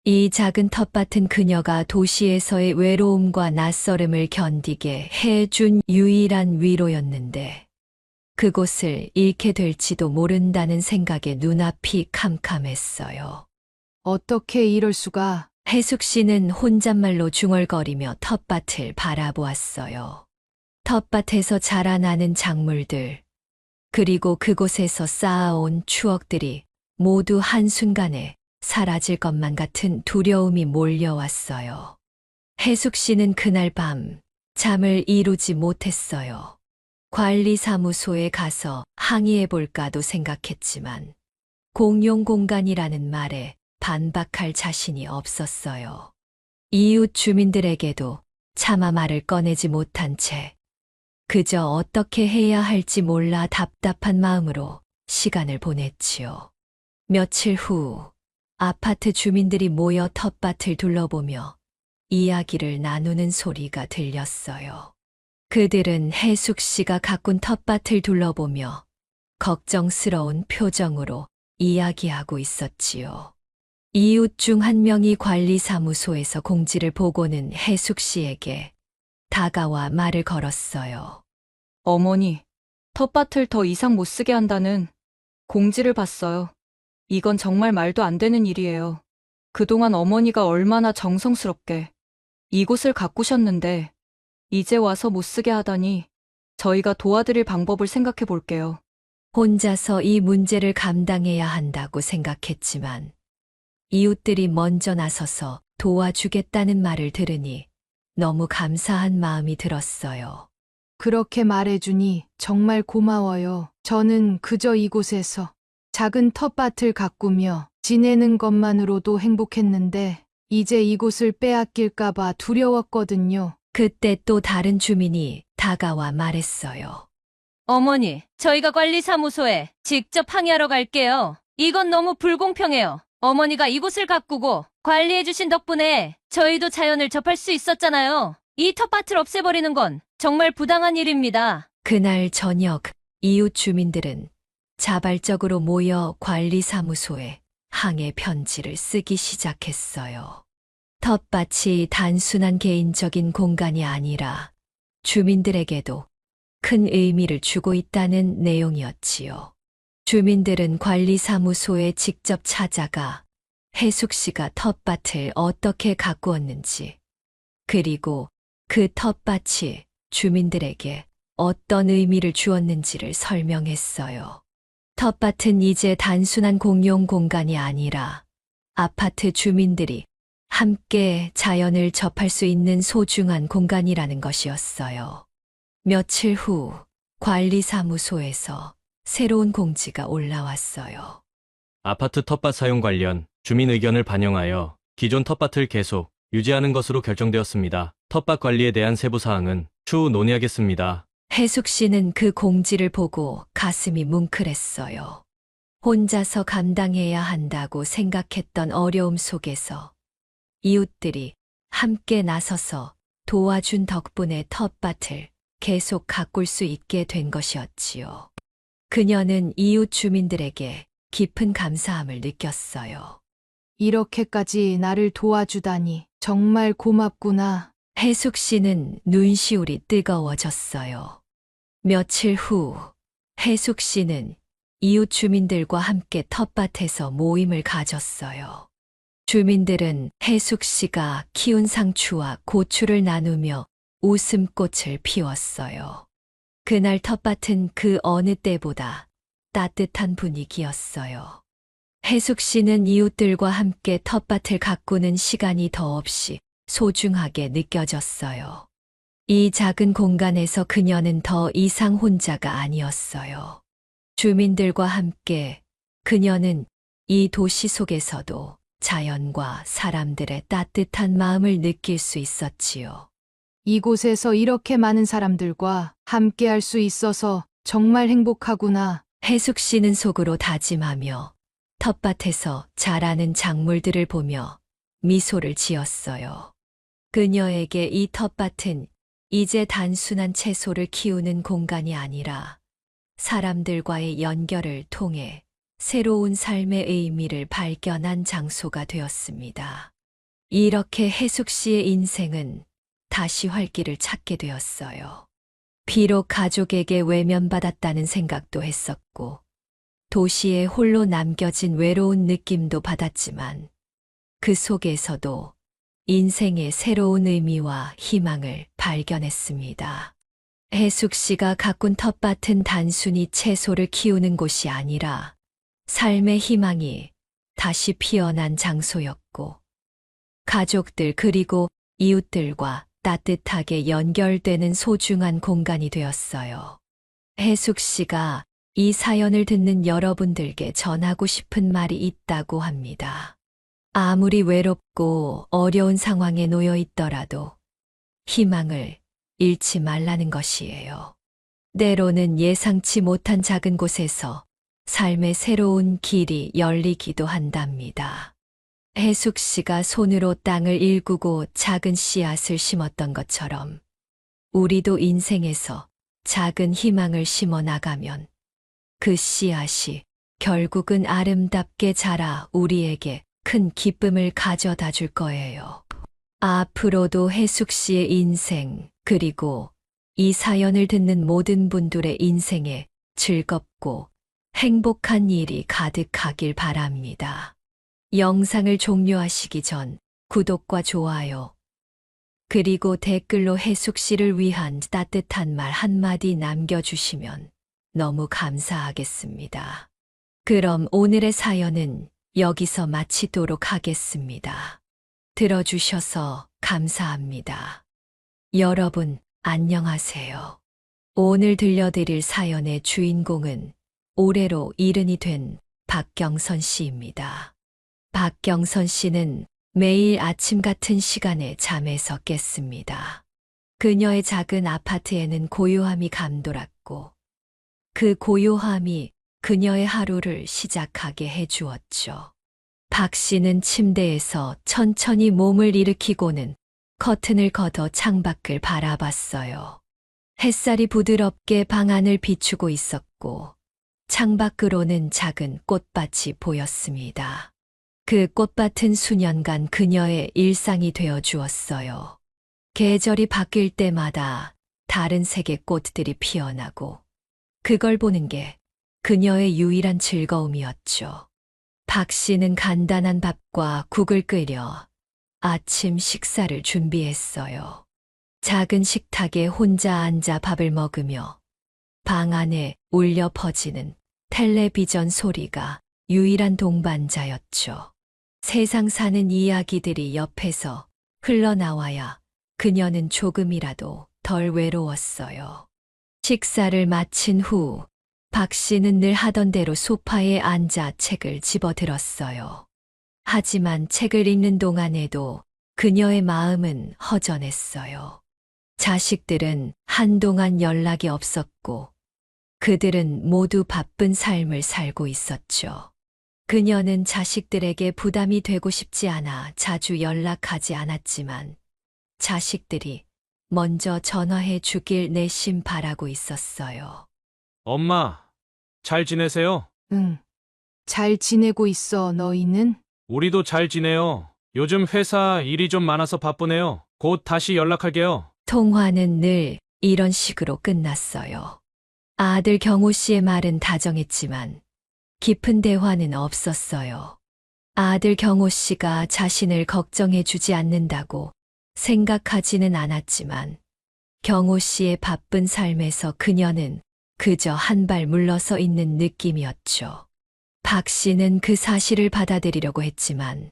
이 작은 텃밭은 그녀가 도시에서의 외로움과 낯설음을 견디게 해준 유일한 위로였는데 그곳을 잃게 될지도 모른다는 생각에 눈앞이 캄캄했어요. 어떻게 이럴 수가. 해숙 씨는 혼잣말로 중얼거리며 텃밭을 바라보았어요. 텃밭에서 자라나는 작물들, 그리고 그곳에서 쌓아온 추억들이 모두 한순간에 사라질 것만 같은 두려움이 몰려왔어요. 해숙 씨는 그날 밤 잠을 이루지 못했어요. 관리사무소에 가서 항의해볼까도 생각했지만 공용 공간이라는 말에 반박할 자신이 없었어요. 이웃 주민들에게도 차마 말을 꺼내지 못한 채 그저 어떻게 해야 할지 몰라 답답한 마음으로 시간을 보냈지요. 며칠 후 아파트 주민들이 모여 텃밭을 둘러보며 이야기를 나누는 소리가 들렸어요. 그들은 해숙 씨가 가꾼 텃밭을 둘러보며 걱정스러운 표정으로 이야기하고 있었지요. 이웃 중 한 명이 관리사무소에서 공지를 보고는 해숙 씨에게 다가와 말을 걸었어요. 어머니, 텃밭을 더 이상 못 쓰게 한다는 공지를 봤어요. 이건 정말 말도 안 되는 일이에요. 그동안 어머니가 얼마나 정성스럽게 이곳을 가꾸셨는데 이제 와서 못 쓰게 하다니 저희가 도와드릴 방법을 생각해 볼게요. 혼자서 이 문제를 감당해야 한다고 생각했지만 이웃들이 먼저 나서서 도와주겠다는 말을 들으니 너무 감사한 마음이 들었어요. 그렇게 말해주니 정말 고마워요. 저는 그저 이곳에서 작은 텃밭을 가꾸며 지내는 것만으로도 행복했는데 이제 이곳을 빼앗길까봐 두려웠거든요. 그때 또 다른 주민이 다가와 말했어요. 어머니, 저희가 관리사무소에 직접 항의하러 갈게요. 이건 너무 불공평해요. 어머니가 이곳을 가꾸고 관리해주신 덕분에 저희도 자연을 접할 수 있었잖아요. 이 텃밭을 없애버리는 건 정말 부당한 일입니다. 그날 저녁 이웃 주민들은 자발적으로 모여 관리사무소에 항해 편지를 쓰기 시작했어요. 텃밭이 단순한 개인적인 공간이 아니라 주민들에게도 큰 의미를 주고 있다는 내용이었지요. 주민들은 관리사무소에 직접 찾아가 해숙 씨가 텃밭을 어떻게 가꾸었는지, 그리고 그 텃밭이 주민들에게 어떤 의미를 주었는지를 설명했어요. 텃밭은 이제 단순한 공용 공간이 아니라 아파트 주민들이 함께 자연을 접할 수 있는 소중한 공간이라는 것이었어요. 며칠 후 관리사무소에서 새로운 공지가 올라왔어요. 아파트 텃밭 사용 관련 주민 의견을 반영하여 기존 텃밭을 계속 유지하는 것으로 결정되었습니다. 텃밭 관리에 대한 세부 사항은 추후 논의하겠습니다. 해숙 씨는 그 공지를 보고 가슴이 뭉클했어요. 혼자서 감당해야 한다고 생각했던 어려움 속에서 이웃들이 함께 나서서 도와준 덕분에 텃밭을 계속 가꿀 수 있게 된 것이었지요. 그녀는 이웃 주민들에게 깊은 감사함을 느꼈어요. 이렇게까지 나를 도와주다니 정말 고맙구나. 해숙 씨는 눈시울이 뜨거워졌어요. 며칠 후 해숙 씨는 이웃 주민들과 함께 텃밭에서 모임을 가졌어요. 주민들은 해숙 씨가 키운 상추와 고추를 나누며 웃음꽃을 피웠어요. 그날 텃밭은 그 어느 때보다 따뜻한 분위기였어요. 해숙 씨는 이웃들과 함께 텃밭을 가꾸는 시간이 더없이 소중하게 느껴졌어요. 이 작은 공간에서 그녀는 더 이상 혼자가 아니었어요. 주민들과 함께 그녀는 이 도시 속에서도 자연과 사람들의 따뜻한 마음을 느낄 수 있었지요. 이곳에서 이렇게 많은 사람들과 함께 할 수 있어서 정말 행복하구나. 해숙 씨는 속으로 다짐하며 텃밭에서 자라는 작물들을 보며 미소를 지었어요. 그녀에게 이 텃밭은 이제 단순한 채소를 키우는 공간이 아니라 사람들과의 연결을 통해 새로운 삶의 의미를 발견한 장소가 되었습니다. 이렇게 해숙 씨의 인생은 다시 활기를 찾게 되었어요. 비록 가족에게 외면받았다는 생각도 했었고, 도시에 홀로 남겨진 외로운 느낌도 받았지만, 그 속에서도 인생의 새로운 의미와 희망을 발견했습니다. 해숙 씨가 가꾼 텃밭은 단순히 채소를 키우는 곳이 아니라 삶의 희망이 다시 피어난 장소였고, 가족들 그리고 이웃들과 따뜻하게 연결되는 소중한 공간이 되었어요. 해숙 씨가 이 사연을 듣는 여러분들께 전하고 싶은 말이 있다고 합니다. 아무리 외롭고 어려운 상황에 놓여 있더라도 희망을 잃지 말라는 것이에요. 때로는 예상치 못한 작은 곳에서 삶의 새로운 길이 열리기도 한답니다. 해숙 씨가 손으로 땅을 일구고 작은 씨앗을 심었던 것처럼 우리도 인생에서 작은 희망을 심어 나가면 그 씨앗이 결국은 아름답게 자라 우리에게 큰 기쁨을 가져다 줄 거예요. 앞으로도 해숙 씨의 인생 그리고 이 사연을 듣는 모든 분들의 인생에 즐겁고 행복한 일이 가득하길 바랍니다. 영상을 종료하시기 전 구독과 좋아요, 그리고 댓글로 해숙 씨를 위한 따뜻한 말 한마디 남겨주시면 너무 감사하겠습니다. 그럼 오늘의 사연은 여기서 마치도록 하겠습니다. 들어주셔서 감사합니다. 여러분, 안녕하세요. 오늘 들려드릴 사연의 주인공은 올해로 70이 된 박경선 씨입니다. 박경선 씨는 매일 아침 같은 시간에 잠에서 깼습니다. 그녀의 작은 아파트에는 고요함이 감돌았고 그 고요함이 그녀의 하루를 시작하게 해주었죠. 박 씨는 침대에서 천천히 몸을 일으키고는 커튼을 걷어 창밖을 바라봤어요. 햇살이 부드럽게 방 안을 비추고 있었고 창밖으로는 작은 꽃밭이 보였습니다. 그 꽃밭은 수년간 그녀의 일상이 되어 주었어요. 계절이 바뀔 때마다 다른 색의 꽃들이 피어나고 그걸 보는 게 그녀의 유일한 즐거움이었죠. 박 씨는 간단한 밥과 국을 끓여 아침 식사를 준비했어요. 작은 식탁에 혼자 앉아 밥을 먹으며 방 안에 울려 퍼지는 텔레비전 소리가 유일한 동반자였죠. 세상 사는 이야기들이 옆에서 흘러나와야 그녀는 조금이라도 덜 외로웠어요. 식사를 마친 후 박 씨는 늘 하던 대로 소파에 앉아 책을 집어들었어요. 하지만 책을 읽는 동안에도 그녀의 마음은 허전했어요. 자식들은 한동안 연락이 없었고 그들은 모두 바쁜 삶을 살고 있었죠. 그녀는 자식들에게 부담이 되고 싶지 않아 자주 연락하지 않았지만 자식들이 먼저 전화해 주길 내심 바라고 있었어요. 엄마, 잘 지내세요? 응. 잘 지내고 있어, 너희는? 우리도 잘 지내요. 요즘 회사 일이 좀 많아서 바쁘네요. 곧 다시 연락할게요. 통화는 늘 이런 식으로 끝났어요. 아들 경호 씨의 말은 다정했지만 깊은 대화는 없었어요. 아들 경호 씨가 자신을 걱정해 주지 않는다고 생각하지는 않았지만 경호 씨의 바쁜 삶에서 그녀는 그저 한 발 물러서 있는 느낌이었죠. 박 씨는 그 사실을 받아들이려고 했지만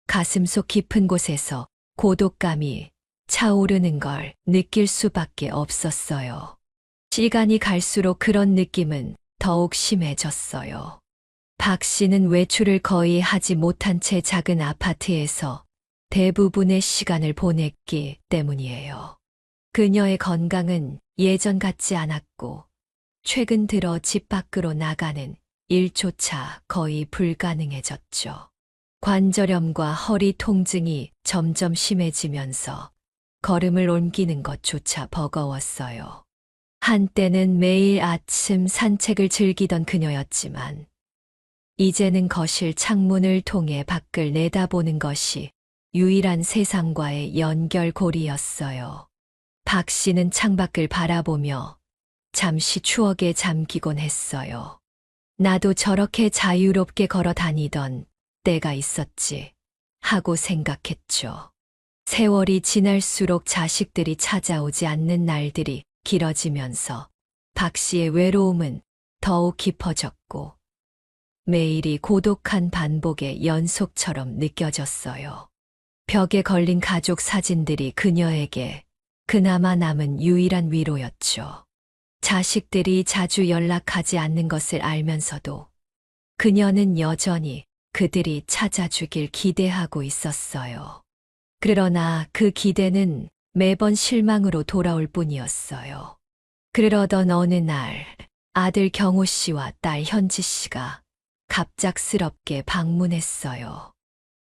가슴속 깊은 곳에서 고독감이 차오르는 걸 느낄 수밖에 없었어요. 시간이 갈수록 그런 느낌은 더욱 심해졌어요. 박 씨는 외출을 거의 하지 못한 채 작은 아파트에서 대부분의 시간을 보냈기 때문이에요. 그녀의 건강은 예전 같지 않았고 최근 들어 집 밖으로 나가는 일조차 거의 불가능해졌죠. 관절염과 허리 통증이 점점 심해지면서 걸음을 옮기는 것조차 버거웠어요. 한때는 매일 아침 산책을 즐기던 그녀였지만 이제는 거실 창문을 통해 밖을 내다보는 것이 유일한 세상과의 연결고리였어요. 박 씨는 창밖을 바라보며 잠시 추억에 잠기곤 했어요. 나도 저렇게 자유롭게 걸어 다니던 때가 있었지 하고 생각했죠. 세월이 지날수록 자식들이 찾아오지 않는 날들이 길어지면서 박 씨의 외로움은 더욱 깊어졌고 매일이 고독한 반복의 연속처럼 느껴졌어요. 벽에 걸린 가족 사진들이 그녀에게 그나마 남은 유일한 위로였죠. 자식들이 자주 연락하지 않는 것을 알면서도 그녀는 여전히 그들이 찾아주길 기대하고 있었어요. 그러나 그 기대는 매번 실망으로 돌아올 뿐이었어요. 그러던 어느 날 아들 경호 씨와 딸 현지 씨가 갑작스럽게 방문했어요.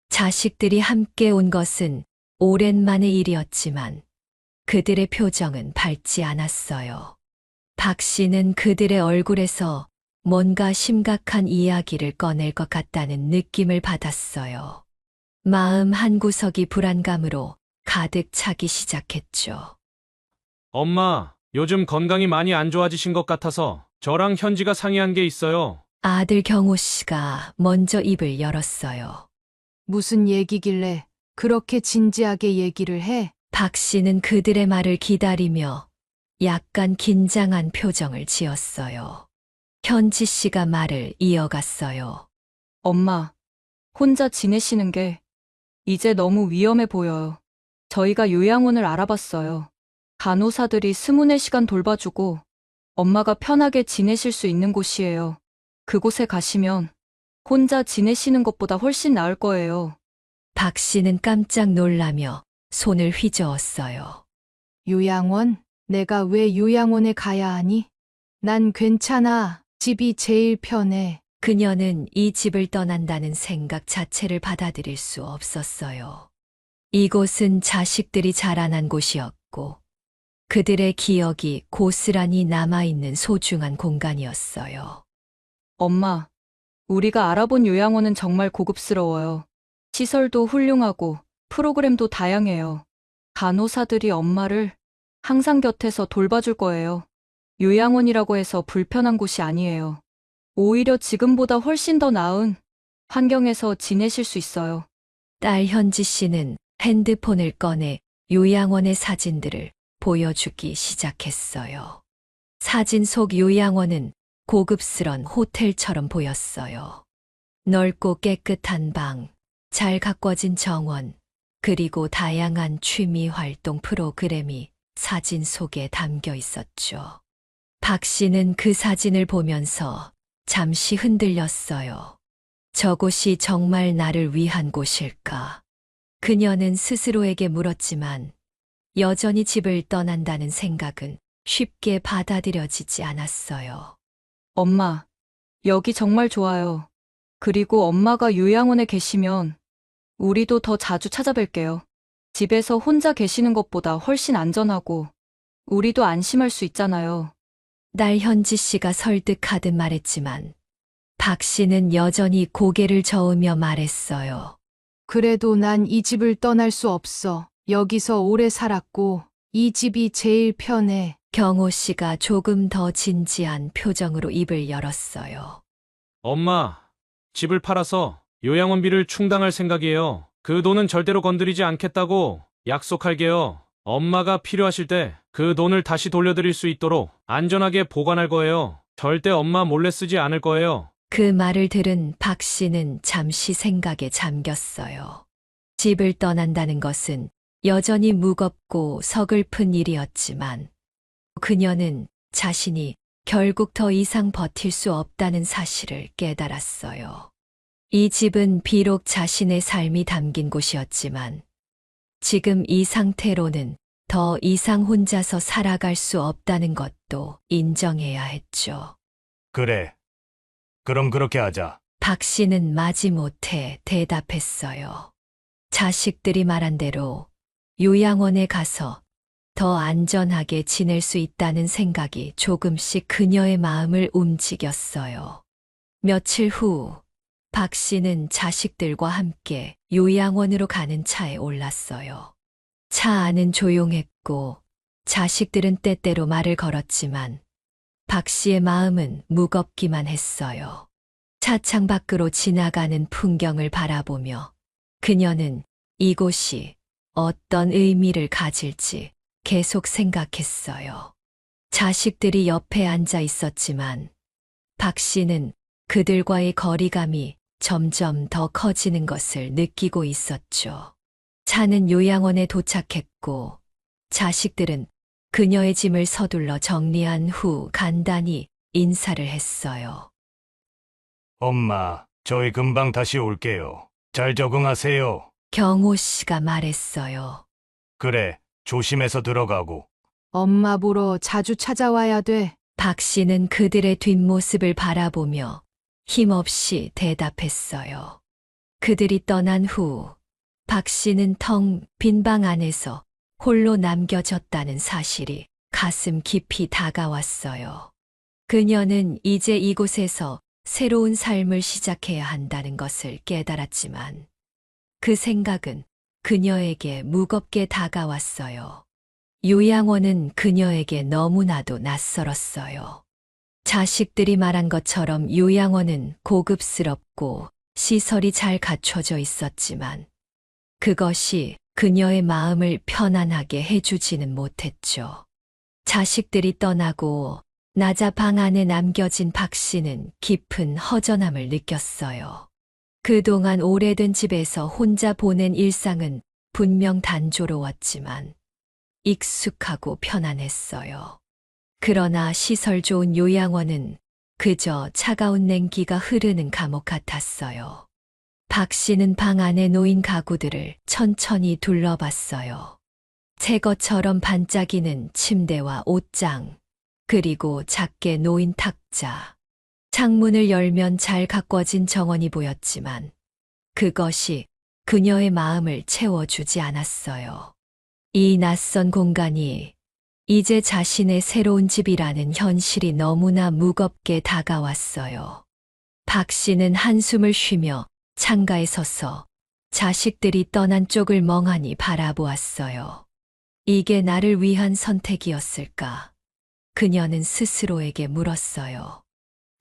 자식들이 함께 온 것은 오랜만의 일이었지만 그들의 표정은 밝지 않았어요. 박 씨는 그들의 얼굴에서 뭔가 심각한 이야기를 꺼낼 것 같다는 느낌을 받았어요. 마음 한구석이 불안감으로 가득 차기 시작했죠. 엄마, 요즘 건강이 많이 안 좋아지신 것 같아서 저랑 현지가 상의한 게 있어요. 아들 경호 씨가 먼저 입을 열었어요. 무슨 얘기길래 그렇게 진지하게 얘기를 해? 박 씨는 그들의 말을 기다리며 약간 긴장한 표정을 지었어요. 현지 씨가 말을 이어갔어요. 엄마, 혼자 지내시는 게 이제 너무 위험해 보여요. 저희가 요양원을 알아봤어요. 간호사들이 24시간 돌봐주고 엄마가 편하게 지내실 수 있는 곳이에요. 그곳에 가시면 혼자 지내시는 것보다 훨씬 나을 거예요. 박 씨는 깜짝 놀라며 손을 휘저었어요. 요양원? 내가 왜 요양원에 가야 하니? 난 괜찮아. 집이 제일 편해. 그녀는 이 집을 떠난다는 생각 자체를 받아들일 수 없었어요. 이곳은 자식들이 자라난 곳이었고 그들의 기억이 고스란히 남아있는 소중한 공간이었어요. 엄마, 우리가 알아본 요양원은 정말 고급스러워요. 시설도 훌륭하고 프로그램도 다양해요. 간호사들이 엄마를 항상 곁에서 돌봐줄 거예요. 요양원이라고 해서 불편한 곳이 아니에요. 오히려 지금보다 훨씬 더 나은 환경에서 지내실 수 있어요. 딸 현지 씨는 핸드폰을 꺼내 요양원의 사진들을 보여주기 시작했어요. 사진 속 요양원은 고급스런 호텔처럼 보였어요. 넓고 깨끗한 방, 잘 가꿔진 정원, 그리고 다양한 취미 활동 프로그램이 사진 속에 담겨 있었죠. 박 씨는 그 사진을 보면서 잠시 흔들렸어요. 저곳이 정말 나를 위한 곳일까? 그녀는 스스로에게 물었지만 여전히 집을 떠난다는 생각은 쉽게 받아들여지지 않았어요. 엄마, 여기 정말 좋아요. 그리고 엄마가 요양원에 계시면 우리도 더 자주 찾아뵐게요. 집에서 혼자 계시는 것보다 훨씬 안전하고 우리도 안심할 수 있잖아요. 날현지 씨가 설득하듯 말했지만 박 씨는 여전히 고개를 저으며 말했어요. 그래도 난 이 집을 떠날 수 없어. 여기서 오래 살았고 이 집이 제일 편해. 경호 씨가 조금 더 진지한 표정으로 입을 열었어요. 엄마, 집을 팔아서 요양원비를 충당할 생각이에요. 그 돈은 절대로 건드리지 않겠다고 약속할게요. 엄마가 필요하실 때 그 돈을 다시 돌려드릴 수 있도록 안전하게 보관할 거예요. 절대 엄마 몰래 쓰지 않을 거예요. 그 말을 들은 박 씨는 잠시 생각에 잠겼어요. 집을 떠난다는 것은 여전히 무겁고 서글픈 일이었지만 그녀는 자신이 결국 더 이상 버틸 수 없다는 사실을 깨달았어요. 이 집은 비록 자신의 삶이 담긴 곳이었지만 지금 이 상태로는 더 이상 혼자서 살아갈 수 없다는 것도 인정해야 했죠. 그래. 그럼 그렇게 하자. 박 씨는 마지못해 대답했어요. 자식들이 말한 대로 요양원에 가서 더 안전하게 지낼 수 있다는 생각이 조금씩 그녀의 마음을 움직였어요. 며칠 후, 박 씨는 자식들과 함께 요양원으로 가는 차에 올랐어요. 차 안은 조용했고 자식들은 때때로 말을 걸었지만 박 씨의 마음은 무겁기만 했어요. 차창 밖으로 지나가는 풍경을 바라보며 그녀는 이곳이 어떤 의미를 가질지 계속 생각했어요. 자식들이 옆에 앉아 있었지만 박 씨는 그들과의 거리감이 점점 더 커지는 것을 느끼고 있었죠. 차는 요양원에 도착했고 자식들은 그녀의 짐을 서둘러 정리한 후 간단히 인사를 했어요. 엄마, 저희 금방 다시 올게요. 잘 적응하세요. 경호 씨가 말했어요. 그래, 조심해서 들어가고. 엄마 보러 자주 찾아와야 돼. 박 씨는 그들의 뒷모습을 바라보며 힘없이 대답했어요. 그들이 떠난 후 박 씨는 텅 빈 방 안에서 홀로 남겨졌다는 사실이 가슴 깊이 다가왔어요. 그녀는 이제 이곳에서 새로운 삶을 시작해야 한다는 것을 깨달았지만 그 생각은 그녀에게 무겁게 다가왔어요. 요양원은 그녀에게 너무나도 낯설었어요. 자식들이 말한 것처럼 요양원은 고급스럽고 시설이 잘 갖춰져 있었지만 그것이 그녀의 마음을 편안하게 해주지는 못했죠. 자식들이 떠나고 나자 방 안에 남겨진 박 씨는 깊은 허전함을 느꼈어요. 그동안 오래된 집에서 혼자 보낸 일상은 분명 단조로웠지만 익숙하고 편안했어요. 그러나 시설 좋은 요양원은 그저 차가운 냉기가 흐르는 감옥 같았어요. 박 씨는 방 안에 놓인 가구들을 천천히 둘러봤어요. 새 것처럼 반짝이는 침대와 옷장, 그리고 작게 놓인 탁자. 창문을 열면 잘 가꿔진 정원이 보였지만 그것이 그녀의 마음을 채워주지 않았어요. 이 낯선 공간이 이제 자신의 새로운 집이라는 현실이 너무나 무겁게 다가왔어요. 박 씨는 한숨을 쉬며 창가에 서서 자식들이 떠난 쪽을 멍하니 바라보았어요. 이게 나를 위한 선택이었을까? 그녀는 스스로에게 물었어요.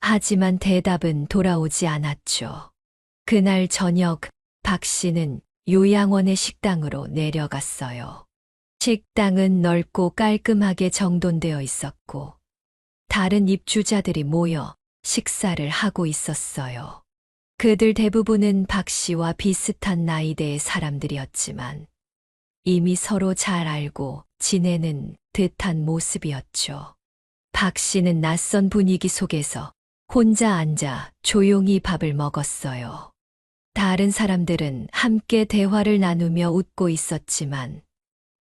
하지만 대답은 돌아오지 않았죠. 그날 저녁 박 씨는 요양원의 식당으로 내려갔어요. 식당은 넓고 깔끔하게 정돈되어 있었고 다른 입주자들이 모여 식사를 하고 있었어요. 그들 대부분은 박 씨와 비슷한 나이대의 사람들이었지만 이미 서로 잘 알고 지내는 듯한 모습이었죠. 박 씨는 낯선 분위기 속에서 혼자 앉아 조용히 밥을 먹었어요. 다른 사람들은 함께 대화를 나누며 웃고 있었지만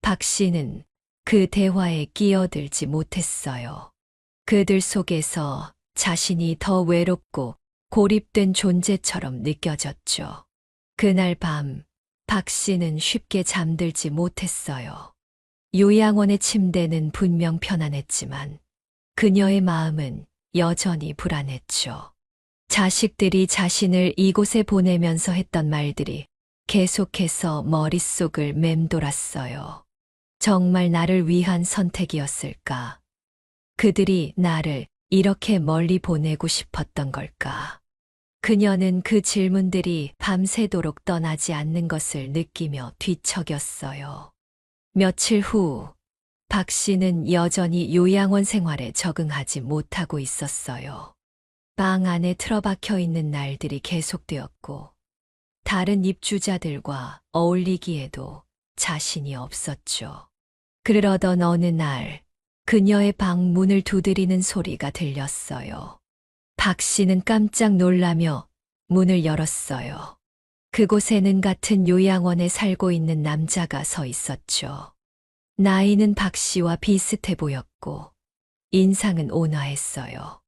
박 씨는 그 대화에 끼어들지 못했어요. 그들 속에서 자신이 더 외롭고 고립된 존재처럼 느껴졌죠. 그날 밤, 박 씨는 쉽게 잠들지 못했어요. 요양원의 침대는 분명 편안했지만 그녀의 마음은 여전히 불안했죠. 자식들이 자신을 이곳에 보내면서 했던 말들이 계속해서 머릿속을 맴돌았어요. 정말 나를 위한 선택이었을까? 그들이 나를 이렇게 멀리 보내고 싶었던 걸까? 그녀는 그 질문들이 밤새도록 떠나지 않는 것을 느끼며 뒤척였어요. 며칠 후, 박 씨는 여전히 요양원 생활에 적응하지 못하고 있었어요. 방 안에 틀어박혀 있는 날들이 계속되었고, 다른 입주자들과 어울리기에도 자신이 없었죠. 그러던 어느 날, 그녀의 방 문을 두드리는 소리가 들렸어요. 박 씨는 깜짝 놀라며 문을 열었어요. 그곳에는 같은 요양원에 살고 있는 남자가 서 있었죠. 나이는 박 씨와 비슷해 보였고, 인상은 온화했어요.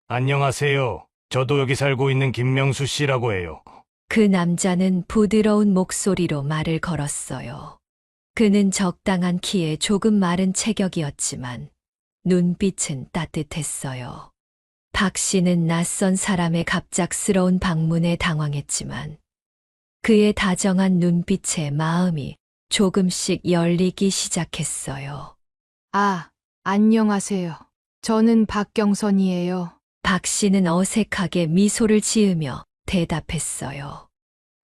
안녕하세요. 저도 여기 살고 있는 김명수 씨라고 해요. 그 남자는 부드러운 목소리로 말을 걸었어요. 그는 적당한 키에 조금 마른 체격이었지만 눈빛은 따뜻했어요. 박 씨는 낯선 사람의 갑작스러운 방문에 당황했지만 그의 다정한 눈빛에 마음이 조금씩 열리기 시작했어요. 아, 안녕하세요. 저는 박경선이에요. 박 씨는 어색하게 미소를 지으며 대답했어요.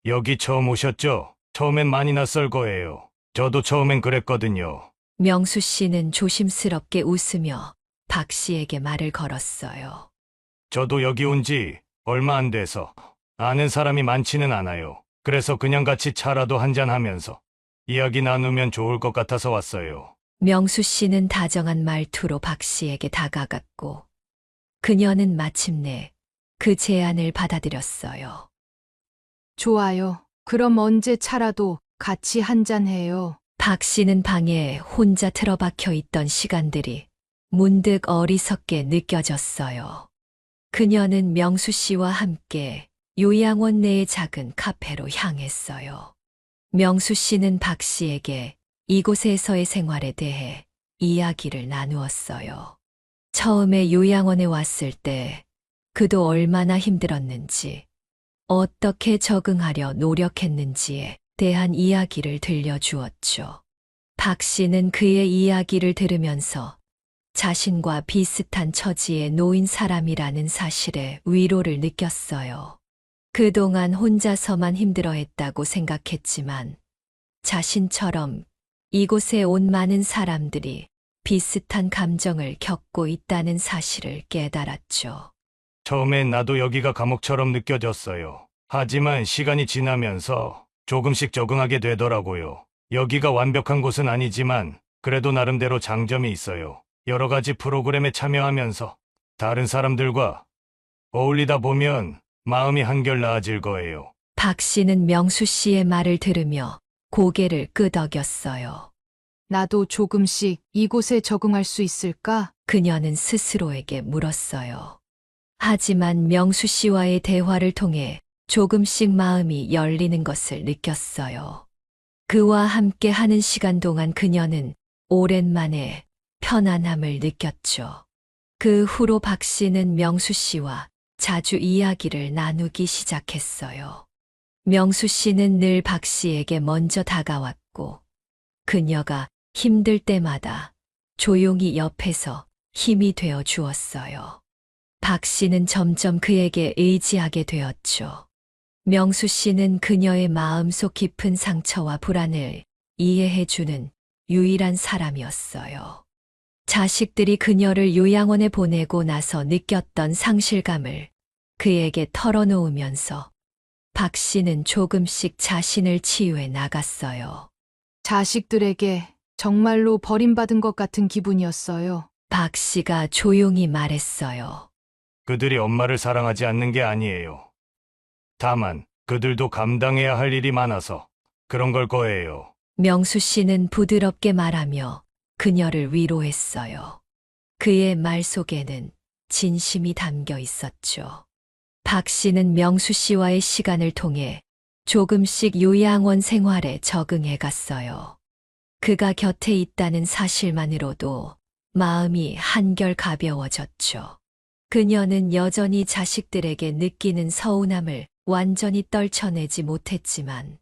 여기 처음 오셨죠? 처음엔 많이 낯설 거예요. 저도 처음엔 그랬거든요. 명수 씨는 조심스럽게 웃으며 박 씨에게 말을 걸었어요. 저도 여기 온 지 얼마 안 돼서 아는 사람이 많지는 않아요. 그래서 그냥 같이 차라도 한잔하면서 이야기 나누면 좋을 것 같아서 왔어요. 명수 씨는 다정한 말투로 박 씨에게 다가갔고 그녀는 마침내 그 제안을 받아들였어요. 좋아요. 그럼 언제 차라도 같이 한잔해요. 박 씨는 방에 혼자 틀어박혀 있던 시간들이 문득 어리석게 느껴졌어요. 그녀는 명수 씨와 함께 요양원 내의 작은 카페로 향했어요. 명수 씨는 박 씨에게 이곳에서의 생활에 대해 이야기를 나누었어요. 처음에 요양원에 왔을 때 그도 얼마나 힘들었는지, 어떻게 적응하려 노력했는지에 대한 이야기를 들려주었죠. 박 씨는 그의 이야기를 들으면서 자신과 비슷한 처지에 놓인 사람이라는 사실에 위로를 느꼈어요. 그동안 혼자서만 힘들어했다고 생각했지만 자신처럼 이곳에 온 많은 사람들이 비슷한 감정을 겪고 있다는 사실을 깨달았죠. 처음엔 나도 여기가 감옥처럼 느껴졌어요. 하지만 시간이 지나면서 조금씩 적응하게 되더라고요. 여기가 완벽한 곳은 아니지만 그래도 나름대로 장점이 있어요. 여러 가지 프로그램에 참여하면서 다른 사람들과 어울리다 보면 마음이 한결 나아질 거예요. 박 씨는 명수 씨의 말을 들으며 고개를 끄덕였어요. 나도 조금씩 이곳에 적응할 수 있을까? 그녀는 스스로에게 물었어요. 하지만 명수 씨와의 대화를 통해 조금씩 마음이 열리는 것을 느꼈어요. 그와 함께 하는 시간 동안 그녀는 오랜만에 편안함을 느꼈죠. 그 후로 박 씨는 명수 씨와 자주 이야기를 나누기 시작했어요. 명수 씨는 늘 박 씨에게 먼저 다가왔고, 그녀가 힘들 때마다 조용히 옆에서 힘이 되어 주었어요. 박 씨는 점점 그에게 의지하게 되었죠. 명수 씨는 그녀의 마음속 깊은 상처와 불안을 이해해주는 유일한 사람이었어요. 자식들이 그녀를 요양원에 보내고 나서 느꼈던 상실감을 그에게 털어놓으면서 박 씨는 조금씩 자신을 치유해 나갔어요. 자식들에게 정말로 버림받은 것 같은 기분이었어요. 박 씨가 조용히 말했어요. 그들이 엄마를 사랑하지 않는 게 아니에요. 다만 그들도 감당해야 할 일이 많아서 그런 걸 거예요. 명수 씨는 부드럽게 말하며 그녀를 위로했어요. 그의 말 속에는 진심이 담겨 있었죠. 박 씨는 명수 씨와의 시간을 통해 조금씩 요양원 생활에 적응해 갔어요. 그가 곁에 있다는 사실만으로도 마음이 한결 가벼워졌죠. 그녀는 여전히 자식들에게 느끼는 서운함을 완전히 떨쳐내지 못했지만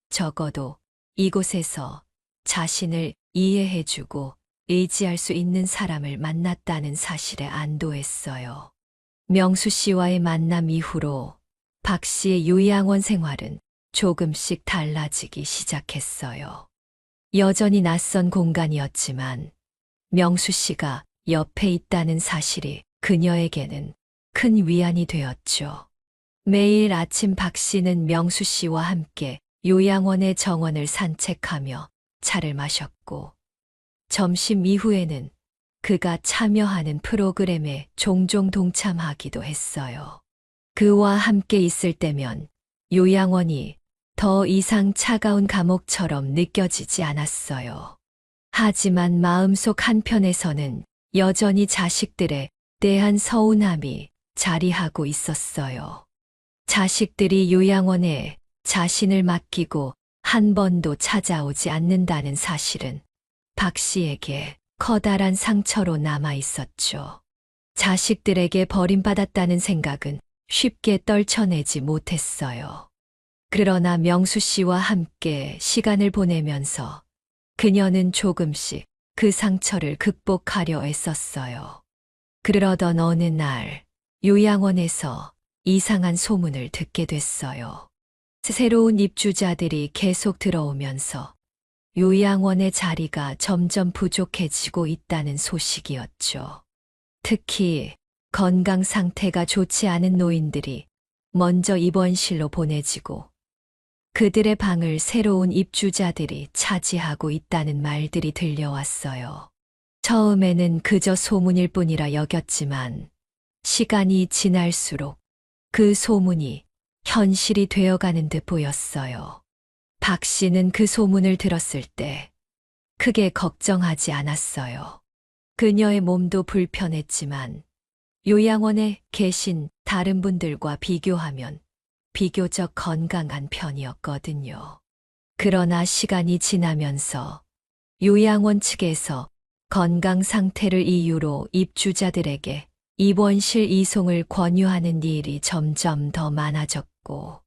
적어도 이곳에서 자신을 이해해주고 의지할 수 있는 사람을 만났다는 사실에 안도했어요. 명수 씨와의 만남 이후로 박 씨의 요양원 생활은 조금씩 달라지기 시작했어요. 여전히 낯선 공간이었지만 명수 씨가 옆에 있다는 사실이 그녀에게는 큰 위안이 되었죠. 매일 아침 박 씨는 명수 씨와 함께 요양원의 정원을 산책하며 차를 마셨고 점심 이후에는 그가 참여하는 프로그램에 종종 동참하기도 했어요. 그와 함께 있을 때면 요양원이 더 이상 차가운 감옥처럼 느껴지지 않았어요. 하지만 마음속 한편에서는 여전히 자식들에 대한 서운함이 자리하고 있었어요. 자식들이 요양원에 자신을 맡기고 한 번도 찾아오지 않는다는 사실은 박 씨에게 커다란 상처로 남아 있었죠. 자식들에게 버림받았다는 생각은 쉽게 떨쳐내지 못했어요. 그러나 명수 씨와 함께 시간을 보내면서 그녀는 조금씩 그 상처를 극복하려 애썼어요. 그러던 어느 날 요양원에서 이상한 소문을 듣게 됐어요. 새로운 입주자들이 계속 들어오면서 요양원의 자리가 점점 부족해지고 있다는 소식이었죠. 특히 건강 상태가 좋지 않은 노인들이 먼저 입원실로 보내지고 그들의 방을 새로운 입주자들이 차지하고 있다는 말들이 들려왔어요. 처음에는 그저 소문일 뿐이라 여겼지만 시간이 지날수록 그 소문이 현실이 되어가는 듯 보였어요. 박 씨는 그 소문을 들었을 때 크게 걱정하지 않았어요. 그녀의 몸도 불편했지만 요양원에 계신 다른 분들과 비교하면 비교적 건강한 편이었거든요. 그러나 시간이 지나면서 요양원 측에서 건강 상태를 이유로 입주자들에게 입원실 이송을 권유하는 일이 점점 더 많아졌고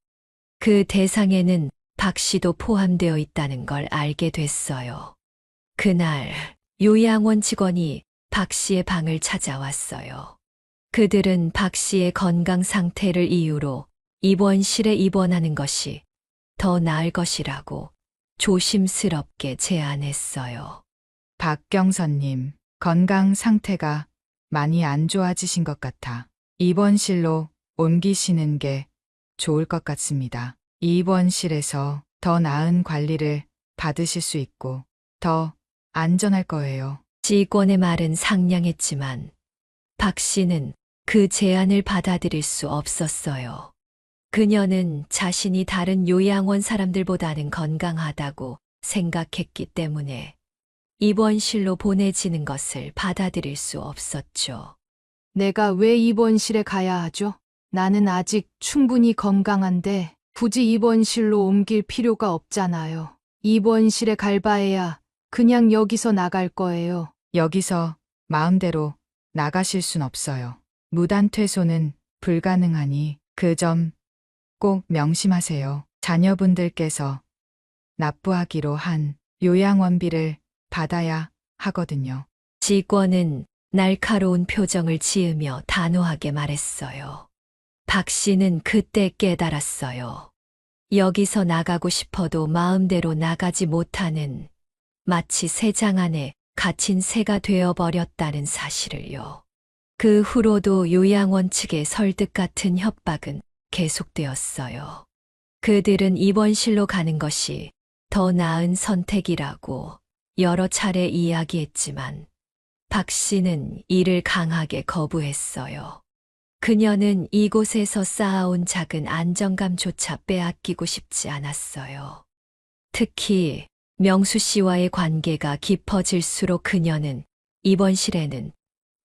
그 대상에는 박 씨도 포함되어 있다는 걸 알게 됐어요. 그날 요양원 직원이 박 씨의 방을 찾아왔어요. 그들은 박 씨의 건강 상태를 이유로 입원실에 입원하는 것이 더 나을 것이라고 조심스럽게 제안했어요. 박경선님, 건강 상태가 많이 안 좋아지신 것 같아 입원실로 옮기시는 게 좋을 것 같습니다. 입원실에서 더 나은 관리를 받으실 수 있고 더 안전할 거예요. 직원의 말은 상냥했지만 박 씨는 그 제안을 받아들일 수 없었어요. 그녀는 자신이 다른 요양원 사람들보다는 건강하다고 생각했기 때문에 입원실로 보내지는 것을 받아들일 수 없었죠. 내가 왜 입원실에 가야 하죠? 나는 아직 충분히 건강한데 굳이 입원실로 옮길 필요가 없잖아요. 입원실에 갈 바에야 그냥 여기서 나갈 거예요. 여기서 마음대로 나가실 순 없어요. 무단 퇴소는 불가능하니 그 점 꼭 명심하세요. 자녀분들께서 납부하기로 한 요양원비를 받아야 하거든요. 직원은 날카로운 표정을 지으며 단호하게 말했어요. 박 씨는 그때 깨달았어요. 여기서 나가고 싶어도 마음대로 나가지 못하는 마치 새 장 안에 갇힌 새가 되어버렸다는 사실을요. 그 후로도 요양원 측의 설득 같은 협박은 계속되었어요. 그들은 입원실로 가는 것이 더 나은 선택이라고 여러 차례 이야기했지만 박 씨는 이를 강하게 거부했어요. 그녀는 이곳에서 쌓아온 작은 안정감조차 빼앗기고 싶지 않았어요. 특히 명수 씨와의 관계가 깊어질수록 그녀는 입원실에는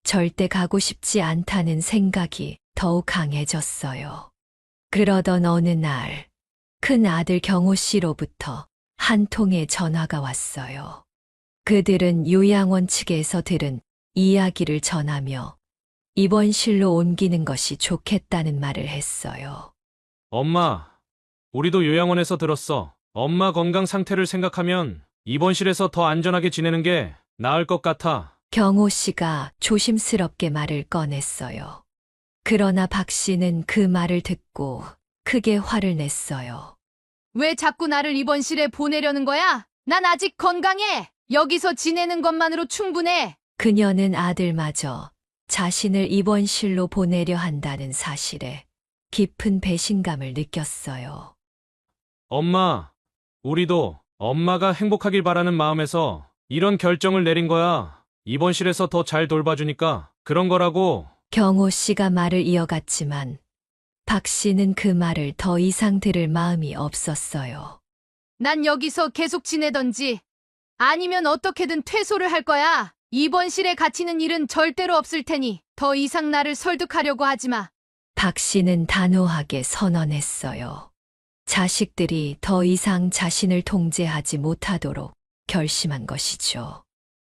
절대 가고 싶지 않다는 생각이 더욱 강해졌어요. 그러던 어느 날, 큰 아들 경호 씨로부터 한 통의 전화가 왔어요. 그들은 요양원 측에서 들은 이야기를 전하며 입원실로 옮기는 것이 좋겠다는 말을 했어요. 엄마, 우리도 요양원에서 들었어. 엄마 건강 상태를 생각하면 입원실에서 더 안전하게 지내는 게 나을 것 같아. 경호 씨가 조심스럽게 말을 꺼냈어요. 그러나 박 씨는 그 말을 듣고 크게 화를 냈어요. 왜 자꾸 나를 입원실에 보내려는 거야? 난 아직 건강해. 여기서 지내는 것만으로 충분해. 그녀는 아들마저 자신을 입원실로 보내려 한다는 사실에 깊은 배신감을 느꼈어요. 엄마, 우리도 엄마가 행복하길 바라는 마음에서 이런 결정을 내린 거야. 입원실에서 더 잘 돌봐주니까 그런 거라고. 경호 씨가 말을 이어갔지만 박 씨는 그 말을 더 이상 들을 마음이 없었어요. 난 여기서 계속 지내던지 아니면 어떻게든 퇴소를 할 거야. 입원실에 갇히는 일은 절대로 없을 테니 더 이상 나를 설득하려고 하지 마. 박 씨는 단호하게 선언했어요. 자식들이 더 이상 자신을 통제하지 못하도록 결심한 것이죠.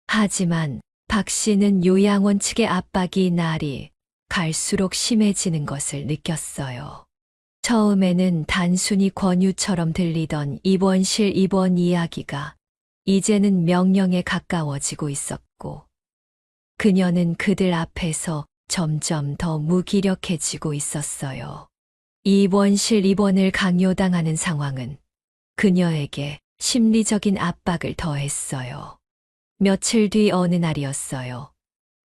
하지만 박 씨는 요양원 측의 압박이 날이 갈수록 심해지는 것을 느꼈어요. 처음에는 단순히 권유처럼 들리던 입원실 입원 이야기가 이제는 명령에 가까워지고 있었고, 그녀는 그들 앞에서 점점 더 무기력해지고 있었어요. 입원실 입원을 강요당하는 상황은 그녀에게 심리적인 압박을 더했어요. 며칠 뒤 어느 날이었어요.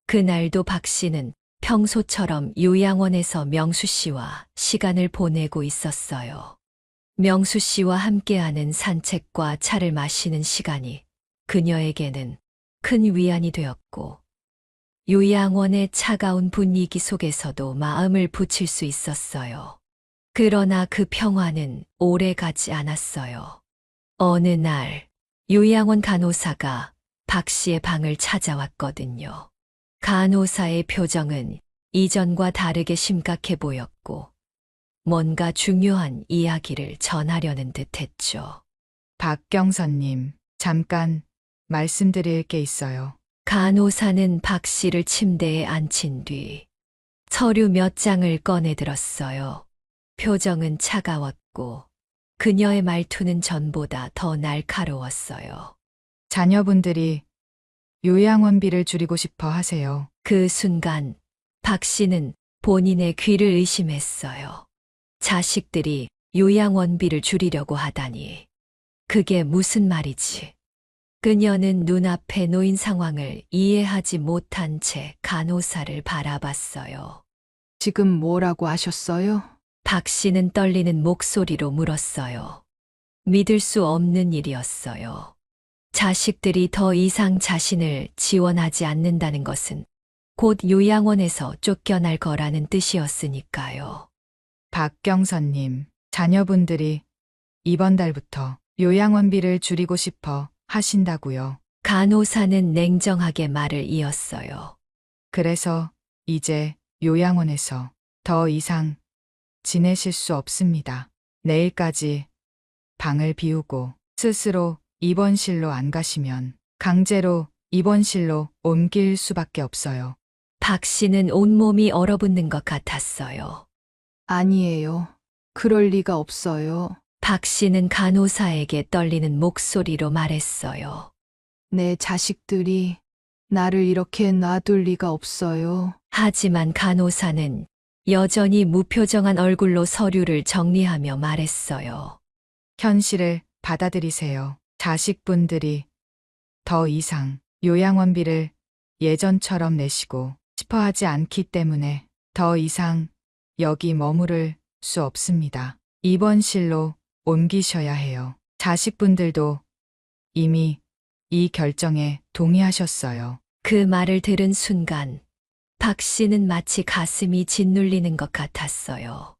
그날도 박 씨는 평소처럼 요양원에서 명수 씨와 시간을 보내고 있었어요. 명수 씨와 함께하는 산책과 차를 마시는 시간이 그녀에게는 큰 위안이 되었고, 요양원의 차가운 분위기 속에서도 마음을 붙일 수 있었어요. 그러나 그 평화는 오래 가지 않았어요. 어느 날, 요양원 간호사가 박 씨의 방을 찾아왔거든요. 간호사의 표정은 이전과 다르게 심각해 보였고, 뭔가 중요한 이야기를 전하려는 듯 했죠. 박경선님, 잠깐 말씀드릴 게 있어요. 간호사는 박 씨를 침대에 앉힌 뒤 서류 몇 장을 꺼내 들었어요. 표정은 차가웠고 그녀의 말투는 전보다 더 날카로웠어요. 자녀분들이 요양원비를 줄이고 싶어 하세요. 그 순간 박 씨는 본인의 귀를 의심했어요. 자식들이 요양원비를 줄이려고 하다니. 그게 무슨 말이지? 그녀는 눈앞에 놓인 상황을 이해하지 못한 채 간호사를 바라봤어요. 지금 뭐라고 하셨어요? 박 씨는 떨리는 목소리로 물었어요. 믿을 수 없는 일이었어요. 자식들이 더 이상 자신을 지원하지 않는다는 것은 곧 요양원에서 쫓겨날 거라는 뜻이었으니까요. 박경선님, 자녀분들이 이번 달부터 요양원비를 줄이고 싶어 하신다고요. 간호사는 냉정하게 말을 이었어요. 그래서 이제 요양원에서 더 이상 지내실 수 없습니다. 내일까지 방을 비우고 스스로 입원실로 안 가시면 강제로 입원실로 옮길 수밖에 없어요. 박 씨는 온몸이 얼어붙는 것 같았어요. 아니에요. 그럴 리가 없어요. 박 씨는 간호사에게 떨리는 목소리로 말했어요. 내 자식들이 나를 이렇게 놔둘 리가 없어요. 하지만 간호사는 여전히 무표정한 얼굴로 서류를 정리하며 말했어요. 현실을 받아들이세요. 자식분들이 더 이상 요양원비를 예전처럼 내시고 싶어 하지 않기 때문에 더 이상 여기 머무를 수 없습니다. 입원실로 옮기셔야 해요. 자식분들도 이미 이 결정에 동의하셨어요. 그 말을 들은 순간 박 씨는 마치 가슴이 짓눌리는 것 같았어요.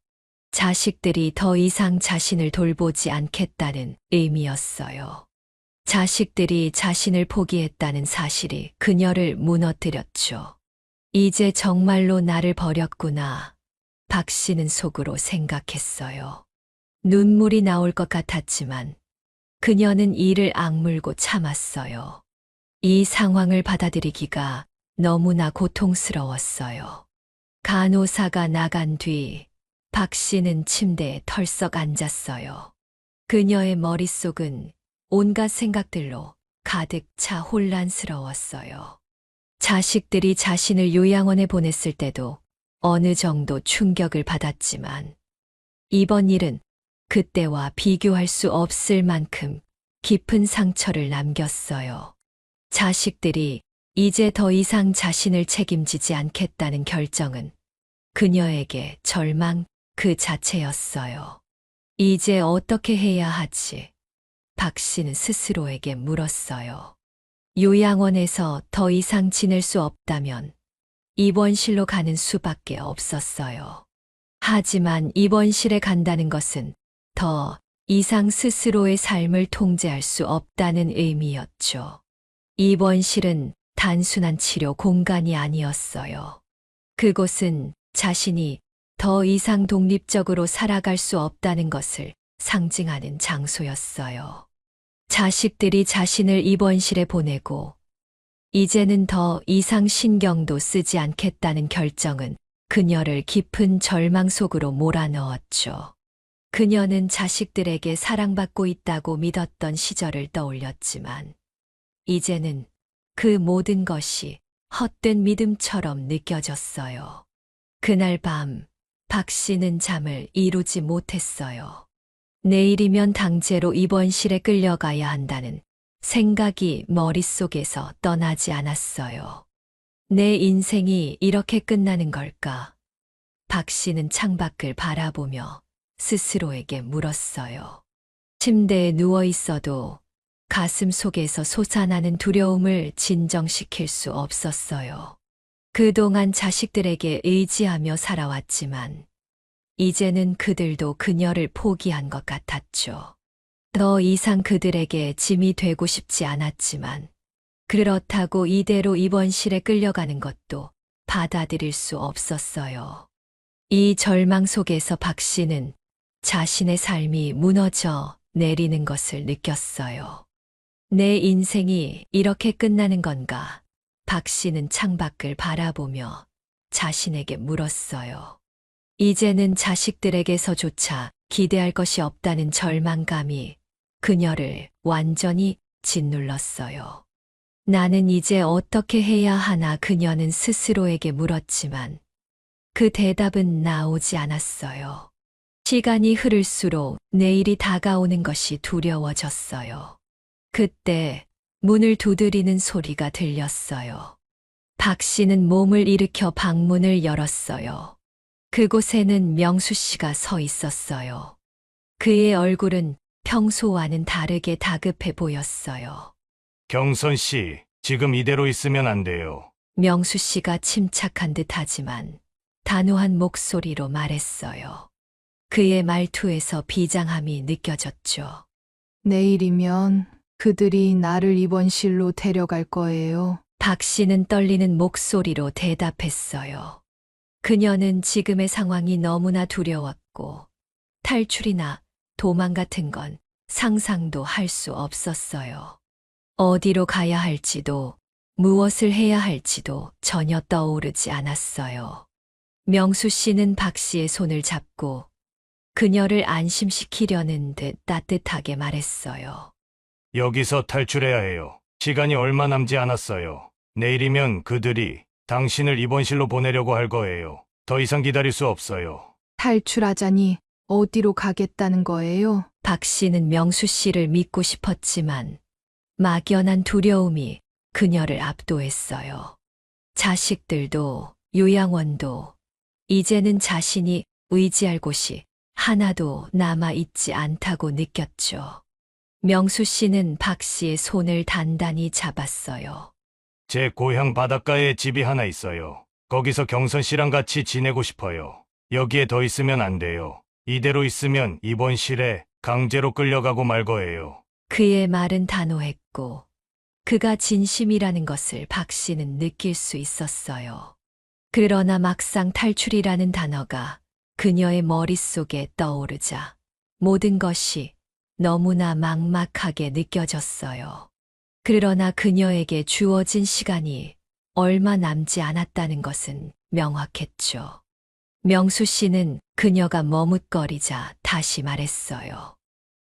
자식들이 더 이상 자신을 돌보지 않겠다는 의미였어요. 자식들이 자신을 포기했다는 사실이 그녀를 무너뜨렸죠. 이제 정말로 나를 버렸구나. 박 씨는 속으로 생각했어요. 눈물이 나올 것 같았지만 그녀는 이를 악물고 참았어요. 이 상황을 받아들이기가 너무나 고통스러웠어요. 간호사가 나간 뒤 박 씨는 침대에 털썩 앉았어요. 그녀의 머릿속은 온갖 생각들로 가득 차 혼란스러웠어요. 자식들이 자신을 요양원에 보냈을 때도 어느 정도 충격을 받았지만 이번 일은 그때와 비교할 수 없을 만큼 깊은 상처를 남겼어요. 자식들이 이제 더 이상 자신을 책임지지 않겠다는 결정은 그녀에게 절망 그 자체였어요. 이제 어떻게 해야 하지? 박 씨는 스스로에게 물었어요. 요양원에서 더 이상 지낼 수 없다면 입원실로 가는 수밖에 없었어요. 하지만 입원실에 간다는 것은 더 이상 스스로의 삶을 통제할 수 없다는 의미였죠. 입원실은 단순한 치료 공간이 아니었어요. 그곳은 자신이 더 이상 독립적으로 살아갈 수 없다는 것을 상징하는 장소였어요. 자식들이 자신을 입원실에 보내고 이제는 더 이상 신경도 쓰지 않겠다는 결정은 그녀를 깊은 절망 속으로 몰아넣었죠. 그녀는 자식들에게 사랑받고 있다고 믿었던 시절을 떠올렸지만 이제는 그 모든 것이 헛된 믿음처럼 느껴졌어요. 그날 밤 박 씨는 잠을 이루지 못했어요. 내일이면 강제로 입원실에 끌려가야 한다는 생각이 머릿속에서 떠나지 않았어요. 내 인생이 이렇게 끝나는 걸까? 박 씨는 창밖을 바라보며 스스로에게 물었어요. 침대에 누워 있어도 가슴 속에서 솟아나는 두려움을 진정시킬 수 없었어요. 그동안 자식들에게 의지하며 살아왔지만 이제는 그들도 그녀를 포기한 것 같았죠. 더 이상 그들에게 짐이 되고 싶지 않았지만 그렇다고 이대로 입원실에 끌려가는 것도 받아들일 수 없었어요. 이 절망 속에서 박 씨는 자신의 삶이 무너져 내리는 것을 느꼈어요. 내 인생이 이렇게 끝나는 건가? 박 씨는 창밖을 바라보며 자신에게 물었어요. 이제는 자식들에게서조차 기대할 것이 없다는 절망감이 그녀를 완전히 짓눌렀어요. 나는 이제 어떻게 해야 하나 그녀는 스스로에게 물었지만 그 대답은 나오지 않았어요. 시간이 흐를수록 내일이 다가오는 것이 두려워졌어요. 그때 문을 두드리는 소리가 들렸어요. 박 씨는 몸을 일으켜 방문을 열었어요. 그곳에는 명수 씨가 서 있었어요. 그의 얼굴은 평소와는 다르게 다급해 보였어요. 경선 씨, 지금 이대로 있으면 안 돼요. 명수 씨가 침착한 듯하지만 단호한 목소리로 말했어요. 그의 말투에서 비장함이 느껴졌죠. 내일이면 그들이 나를 입원실로 데려갈 거예요. 박 씨는 떨리는 목소리로 대답했어요. 그녀는 지금의 상황이 너무나 두려웠고 탈출이나 도망 같은 건 상상도 할 수 없었어요. 어디로 가야 할지도 무엇을 해야 할지도 전혀 떠오르지 않았어요. 명수 씨는 박 씨의 손을 잡고 그녀를 안심시키려는 듯 따뜻하게 말했어요. 여기서 탈출해야 해요. 시간이 얼마 남지 않았어요. 내일이면 그들이 당신을 입원실로 보내려고 할 거예요. 더 이상 기다릴 수 없어요. 탈출하자니 어디로 가겠다는 거예요? 박 씨는 명수 씨를 믿고 싶었지만 막연한 두려움이 그녀를 압도했어요. 자식들도 요양원도 이제는 자신이 의지할 곳이 하나도 남아있지 않다고 느꼈죠. 명수 씨는 박 씨의 손을 단단히 잡았어요. 제 고향 바닷가에 집이 하나 있어요. 거기서 경선 씨랑 같이 지내고 싶어요. 여기에 더 있으면 안 돼요. 이대로 있으면 입원실에 강제로 끌려가고 말 거예요. 그의 말은 단호했고 그가 진심이라는 것을 박 씨는 느낄 수 있었어요. 그러나 막상 탈출이라는 단어가 그녀의 머릿속에 떠오르자 모든 것이 너무나 막막하게 느껴졌어요. 그러나 그녀에게 주어진 시간이 얼마 남지 않았다는 것은 명확했죠. 명수 씨는 그녀가 머뭇거리자 다시 말했어요.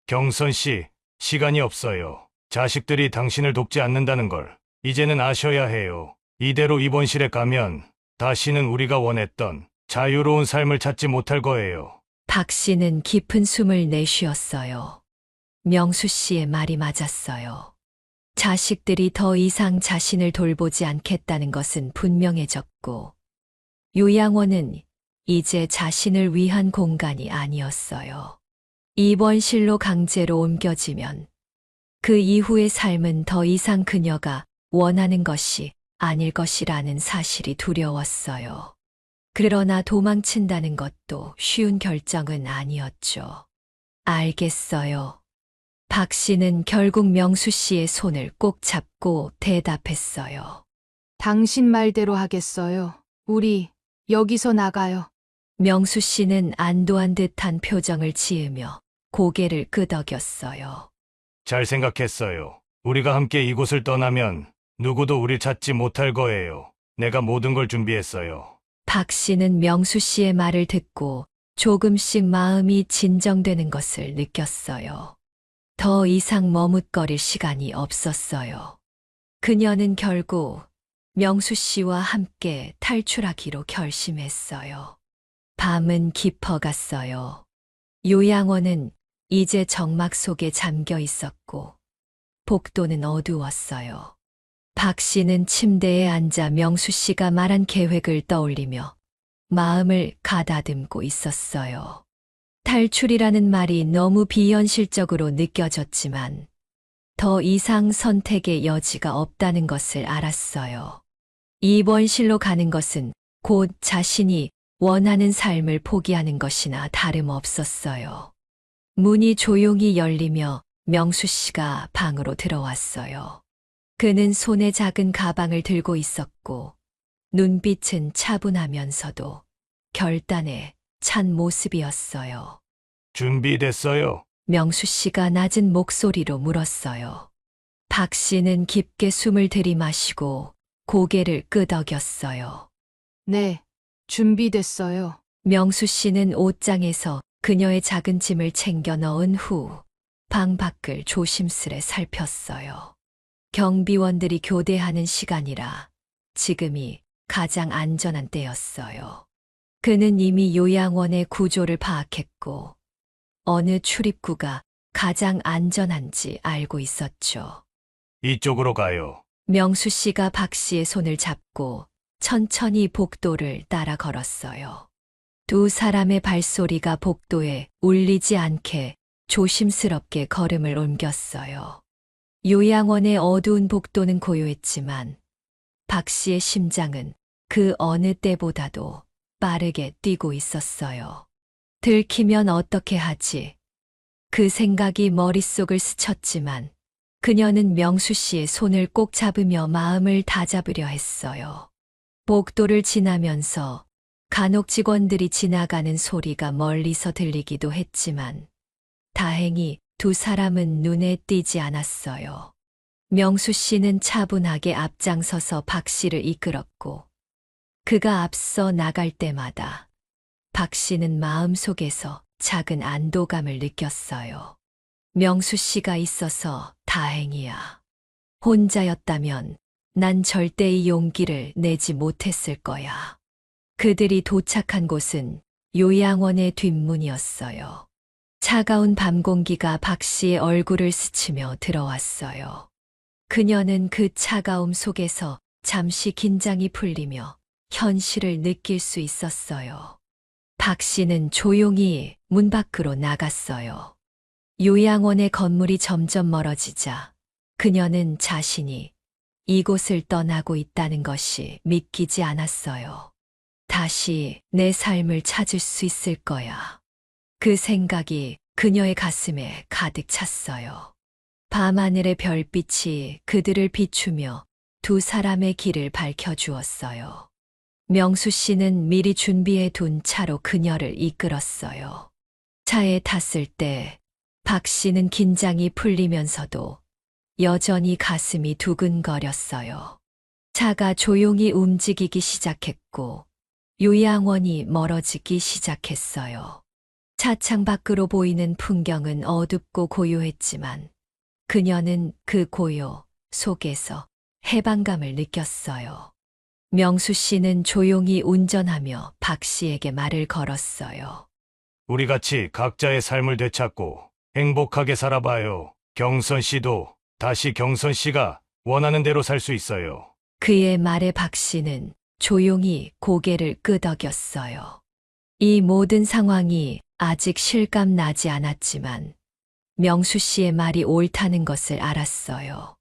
경선 씨, 시간이 없어요. 자식들이 당신을 돕지 않는다는 걸 이제는 아셔야 해요. 이대로 입원실에 가면 다시는 우리가 원했던 자유로운 삶을 찾지 못할 거예요. 박 씨는 깊은 숨을 내쉬었어요. 명수 씨의 말이 맞았어요. 자식들이 더 이상 자신을 돌보지 않겠다는 것은 분명해졌고, 요양원은 이제 자신을 위한 공간이 아니었어요. 입원실로 강제로 옮겨지면 그 이후의 삶은 더 이상 그녀가 원하는 것이 아닐 것이라는 사실이 두려웠어요. 그러나 도망친다는 것도 쉬운 결정은 아니었죠. 알겠어요. 박 씨는 결국 명수 씨의 손을 꼭 잡고 대답했어요. 당신 말대로 하겠어요. 우리 여기서 나가요. 명수 씨는 안도한 듯한 표정을 지으며 고개를 끄덕였어요. 잘 생각했어요. 우리가 함께 이곳을 떠나면 누구도 우릴 찾지 못할 거예요. 내가 모든 걸 준비했어요. 박 씨는 명수 씨의 말을 듣고 조금씩 마음이 진정되는 것을 느꼈어요. 더 이상 머뭇거릴 시간이 없었어요. 그녀는 결국 명수 씨와 함께 탈출하기로 결심했어요. 밤은 깊어갔어요. 요양원은 이제 정막 속에 잠겨 있었고 복도는 어두웠어요. 박 씨는 침대에 앉아 명수 씨가 말한 계획을 떠올리며 마음을 가다듬고 있었어요. 탈출이라는 말이 너무 비현실적으로 느껴졌지만 더 이상 선택의 여지가 없다는 것을 알았어요. 입원실로 가는 것은 곧 자신이 원하는 삶을 포기하는 것이나 다름없었어요. 문이 조용히 열리며 명수 씨가 방으로 들어왔어요. 그는 손에 작은 가방을 들고 있었고 눈빛은 차분하면서도 결단에 찬 모습이었어요. 준비됐어요? 명수 씨가 낮은 목소리로 물었어요. 박 씨는 깊게 숨을 들이마시고 고개를 끄덕였어요. 네, 준비됐어요. 명수 씨는 옷장에서 그녀의 작은 짐을 챙겨 넣은 후 방 밖을 조심스레 살폈어요. 경비원들이 교대하는 시간이라 지금이 가장 안전한 때였어요. 그는 이미 요양원의 구조를 파악했고 어느 출입구가 가장 안전한지 알고 있었죠. 이쪽으로 가요. 명수 씨가 박 씨의 손을 잡고 천천히 복도를 따라 걸었어요. 두 사람의 발소리가 복도에 울리지 않게 조심스럽게 걸음을 옮겼어요. 요양원의 어두운 복도는 고요했지만 박 씨의 심장은 그 어느 때보다도 빠르게 뛰고 있었어요. 들키면 어떻게 하지? 그 생각이 머릿속을 스쳤지만 그녀는 명수 씨의 손을 꼭 잡으며 마음을 다잡으려 했어요. 복도를 지나면서 간혹 직원들이 지나가는 소리가 멀리서 들리기도 했지만 다행히 두 사람은 눈에 띄지 않았어요. 명수 씨는 차분하게 앞장서서 박 씨를 이끌었고 그가 앞서 나갈 때마다 박 씨는 마음속에서 작은 안도감을 느꼈어요. 명수 씨가 있어서 다행이야. 혼자였다면 난 절대 이 용기를 내지 못했을 거야. 그들이 도착한 곳은 요양원의 뒷문이었어요. 차가운 밤 공기가 박 씨의 얼굴을 스치며 들어왔어요. 그녀는 그 차가움 속에서 잠시 긴장이 풀리며 현실을 느낄 수 있었어요. 박 씨는 조용히 문 밖으로 나갔어요. 요양원의 건물이 점점 멀어지자 그녀는 자신이 이곳을 떠나고 있다는 것이 믿기지 않았어요. 다시 내 삶을 찾을 수 있을 거야. 그 생각이 그녀의 가슴에 가득 찼어요. 밤하늘의 별빛이 그들을 비추며 두 사람의 길을 밝혀주었어요. 명수 씨는 미리 준비해 둔 차로 그녀를 이끌었어요. 차에 탔을 때 박 씨는 긴장이 풀리면서도 여전히 가슴이 두근거렸어요. 차가 조용히 움직이기 시작했고 요양원이 멀어지기 시작했어요. 차창 밖으로 보이는 풍경은 어둡고 고요했지만 그녀는 그 고요 속에서 해방감을 느꼈어요. 명수 씨는 조용히 운전하며 박 씨에게 말을 걸었어요. 우리 같이 각자의 삶을 되찾고 행복하게 살아봐요. 경선 씨도 다시 경선 씨가 원하는 대로 살 수 있어요. 그의 말에 박 씨는 조용히 고개를 끄덕였어요. 이 모든 상황이 아직 실감 나지 않았지만 명수 씨의 말이 옳다는 것을 알았어요.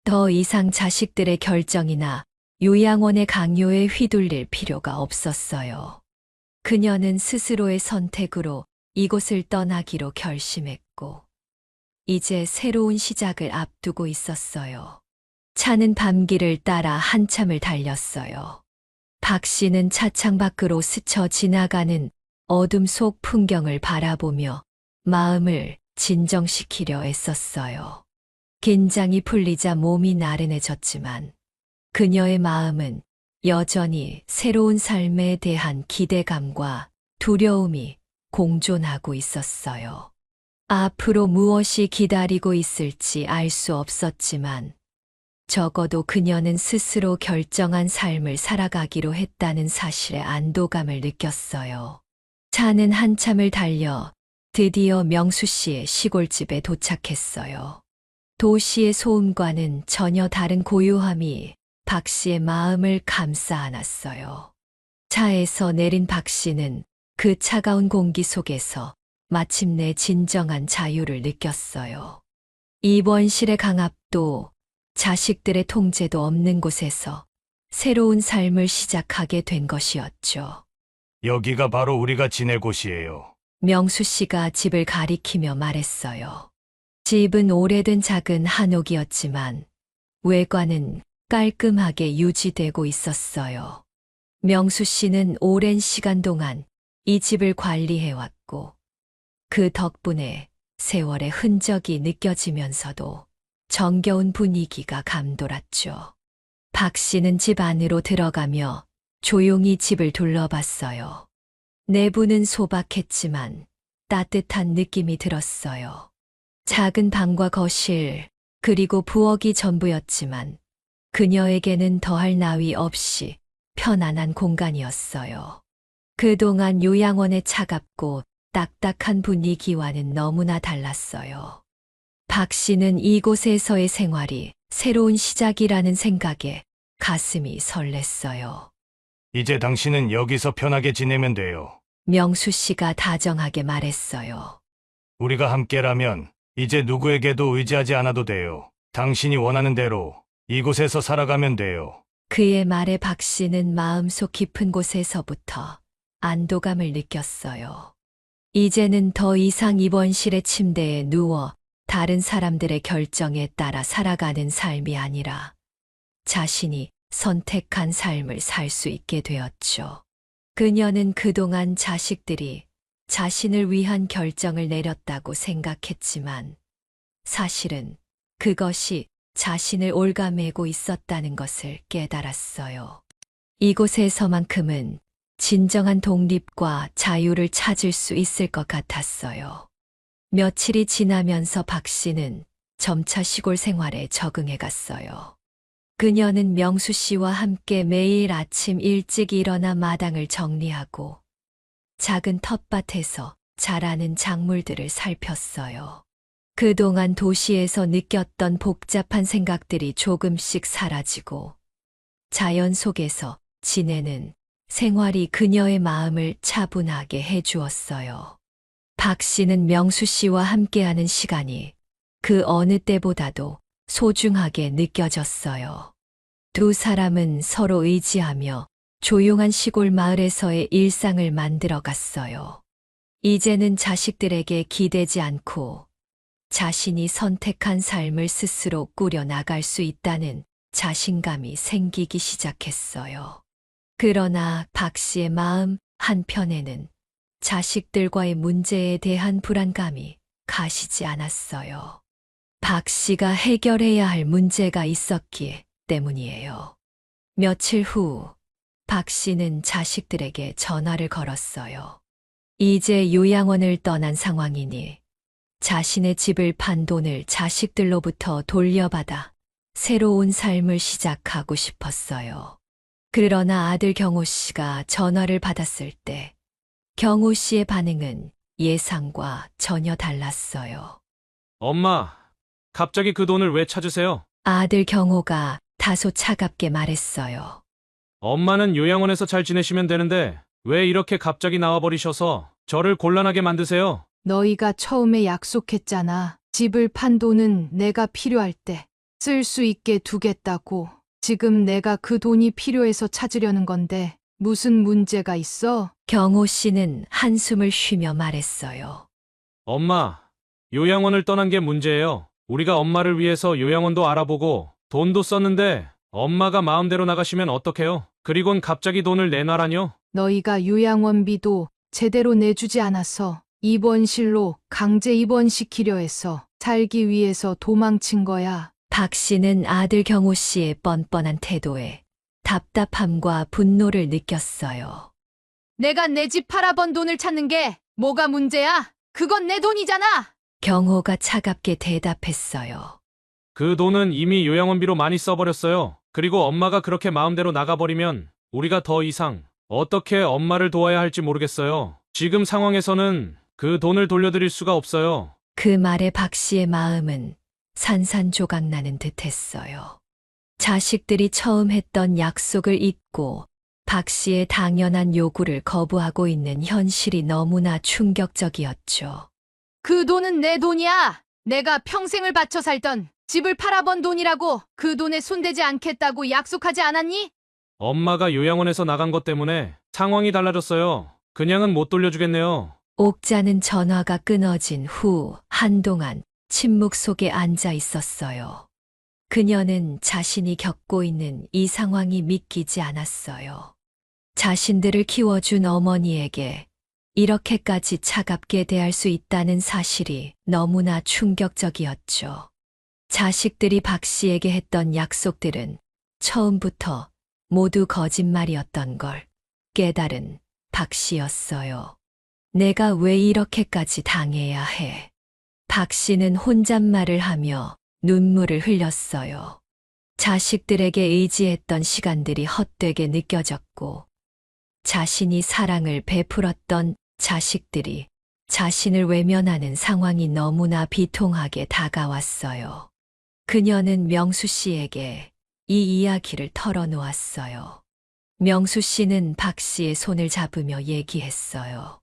더 이상 자식들의 결정이나 요양원의 강요에 휘둘릴 필요가 없었어요. 그녀는 스스로의 선택으로 이곳을 떠나기로 결심했고, 이제 새로운 시작을 앞두고 있었어요. 차는 밤길을 따라 한참을 달렸어요. 박 씨는 차창 밖으로 스쳐 지나가는 어둠 속 풍경을 바라보며 마음을 진정시키려 애썼어요. 긴장이 풀리자 몸이 나른해졌지만 그녀의 마음은 여전히 새로운 삶에 대한 기대감과 두려움이 공존하고 있었어요. 앞으로 무엇이 기다리고 있을지 알 수 없었지만 적어도 그녀는 스스로 결정한 삶을 살아가기로 했다는 사실에 안도감을 느꼈어요. 차는 한참을 달려 드디어 명수 씨의 시골집에 도착했어요. 도시의 소음과는 전혀 다른 고요함이 박 씨의 마음을 감싸 안았어요. 차에서 내린 박 씨는 그 차가운 공기 속에서 마침내 진정한 자유를 느꼈어요. 입원실의 강압도 자식들의 통제도 없는 곳에서 새로운 삶을 시작하게 된 것이었죠. 여기가 바로 우리가 지낼 곳이에요. 명수 씨가 집을 가리키며 말했어요. 집은 오래된 작은 한옥이었지만 외관은 깔끔하게 유지되고 있었어요. 명수 씨는 오랜 시간 동안 이 집을 관리해왔고 그 덕분에 세월의 흔적이 느껴지면서도 정겨운 분위기가 감돌았죠. 박 씨는 집 안으로 들어가며 조용히 집을 둘러봤어요. 내부는 소박했지만 따뜻한 느낌이 들었어요. 작은 방과 거실, 그리고 부엌이 전부였지만 그녀에게는 더할 나위 없이 편안한 공간이었어요. 그동안 요양원의 차갑고 딱딱한 분위기와는 너무나 달랐어요. 박 씨는 이곳에서의 생활이 새로운 시작이라는 생각에 가슴이 설렜어요. 이제 당신은 여기서 편하게 지내면 돼요. 명수 씨가 다정하게 말했어요. 우리가 함께라면 이제 누구에게도 의지하지 않아도 돼요. 당신이 원하는 대로 이곳에서 살아가면 돼요. 그의 말에 박 씨는 마음속 깊은 곳에서부터 안도감을 느꼈어요. 이제는 더 이상 입원실의 침대에 누워 다른 사람들의 결정에 따라 살아가는 삶이 아니라 자신이 선택한 삶을 살 수 있게 되었죠. 그녀는 그동안 자식들이 자신을 위한 결정을 내렸다고 생각했지만 사실은 그것이 자신을 올가매고 있었다는 것을 깨달았어요. 이곳에서만큼은 진정한 독립과 자유를 찾을 수 있을 것 같았어요. 며칠이 지나면서 박 씨는 점차 시골 생활에 적응해 갔어요. 그녀는 명수 씨와 함께 매일 아침 일찍 일어나 마당을 정리하고 작은 텃밭에서 자라는 작물들을 살폈어요. 그동안 도시에서 느꼈던 복잡한 생각들이 조금씩 사라지고 자연 속에서 지내는 생활이 그녀의 마음을 차분하게 해주었어요. 박 씨는 명수 씨와 함께하는 시간이 그 어느 때보다도 소중하게 느껴졌어요. 두 사람은 서로 의지하며 조용한 시골 마을에서의 일상을 만들어 갔어요. 이제는 자식들에게 기대지 않고 자신이 선택한 삶을 스스로 꾸려 나갈 수 있다는 자신감이 생기기 시작했어요. 그러나 박 씨의 마음 한편에는 자식들과의 문제에 대한 불안감이 가시지 않았어요. 박 씨가 해결해야 할 문제가 있었기 때문이에요. 며칠 후, 박 씨는 자식들에게 전화를 걸었어요. 이제 요양원을 떠난 상황이니 자신의 집을 판 돈을 자식들로부터 돌려받아 새로운 삶을 시작하고 싶었어요. 그러나 아들 경호 씨가 전화를 받았을 때 경호 씨의 반응은 예상과 전혀 달랐어요. 엄마, 갑자기 그 돈을 왜 찾으세요? 아들 경호가 다소 차갑게 말했어요. 엄마는 요양원에서 잘 지내시면 되는데 왜 이렇게 갑자기 나와버리셔서 저를 곤란하게 만드세요? 너희가 처음에 약속했잖아. 집을 판 돈은 내가 필요할 때 쓸 수 있게 두겠다고. 지금 내가 그 돈이 필요해서 찾으려는 건데 무슨 문제가 있어? 경호 씨는 한숨을 쉬며 말했어요. 엄마, 요양원을 떠난 게 문제예요. 우리가 엄마를 위해서 요양원도 알아보고 돈도 썼는데 엄마가 마음대로 나가시면 어떡해요? 그리곤 갑자기 돈을 내놔라뇨? 너희가 요양원비도 제대로 내주지 않아서 입원실로 강제 입원시키려 해서 살기 위해서 도망친 거야. 박 씨는 아들 경호 씨의 뻔뻔한 태도에 답답함과 분노를 느꼈어요. 내가 내 집 팔아번 돈을 찾는 게 뭐가 문제야? 그건 내 돈이잖아. 경호가 차갑게 대답했어요. 그 돈은 이미 요양원비로 많이 써버렸어요. 그리고 엄마가 그렇게 마음대로 나가버리면 우리가 더 이상 어떻게 엄마를 도와야 할지 모르겠어요. 지금 상황에서는 그 돈을 돌려드릴 수가 없어요. 그 말에 박 씨의 마음은 산산조각 나는 듯 했어요. 자식들이 처음 했던 약속을 잊고 박 씨의 당연한 요구를 거부하고 있는 현실이 너무나 충격적이었죠. 그 돈은 내 돈이야. 내가 평생을 바쳐 살던 집을 팔아번 돈이라고. 그 돈에 손대지 않겠다고 약속하지 않았니? 엄마가 요양원에서 나간 것 때문에 상황이 달라졌어요. 그냥은 못 돌려주겠네요. 옥자는 전화가 끊어진 후 한동안 침묵 속에 앉아 있었어요. 그녀는 자신이 겪고 있는 이 상황이 믿기지 않았어요. 자신들을 키워준 어머니에게 이렇게까지 차갑게 대할 수 있다는 사실이 너무나 충격적이었죠. 자식들이 박 씨에게 했던 약속들은 처음부터 모두 거짓말이었던 걸 깨달은 박 씨였어요. 내가 왜 이렇게까지 당해야 해? 박 씨는 혼잣말을 하며 눈물을 흘렸어요. 자식들에게 의지했던 시간들이 헛되게 느껴졌고, 자신이 사랑을 베풀었던 자식들이 자신을 외면하는 상황이 너무나 비통하게 다가왔어요. 그녀는 명수 씨에게 이 이야기를 털어놓았어요. 명수 씨는 박 씨의 손을 잡으며 얘기했어요.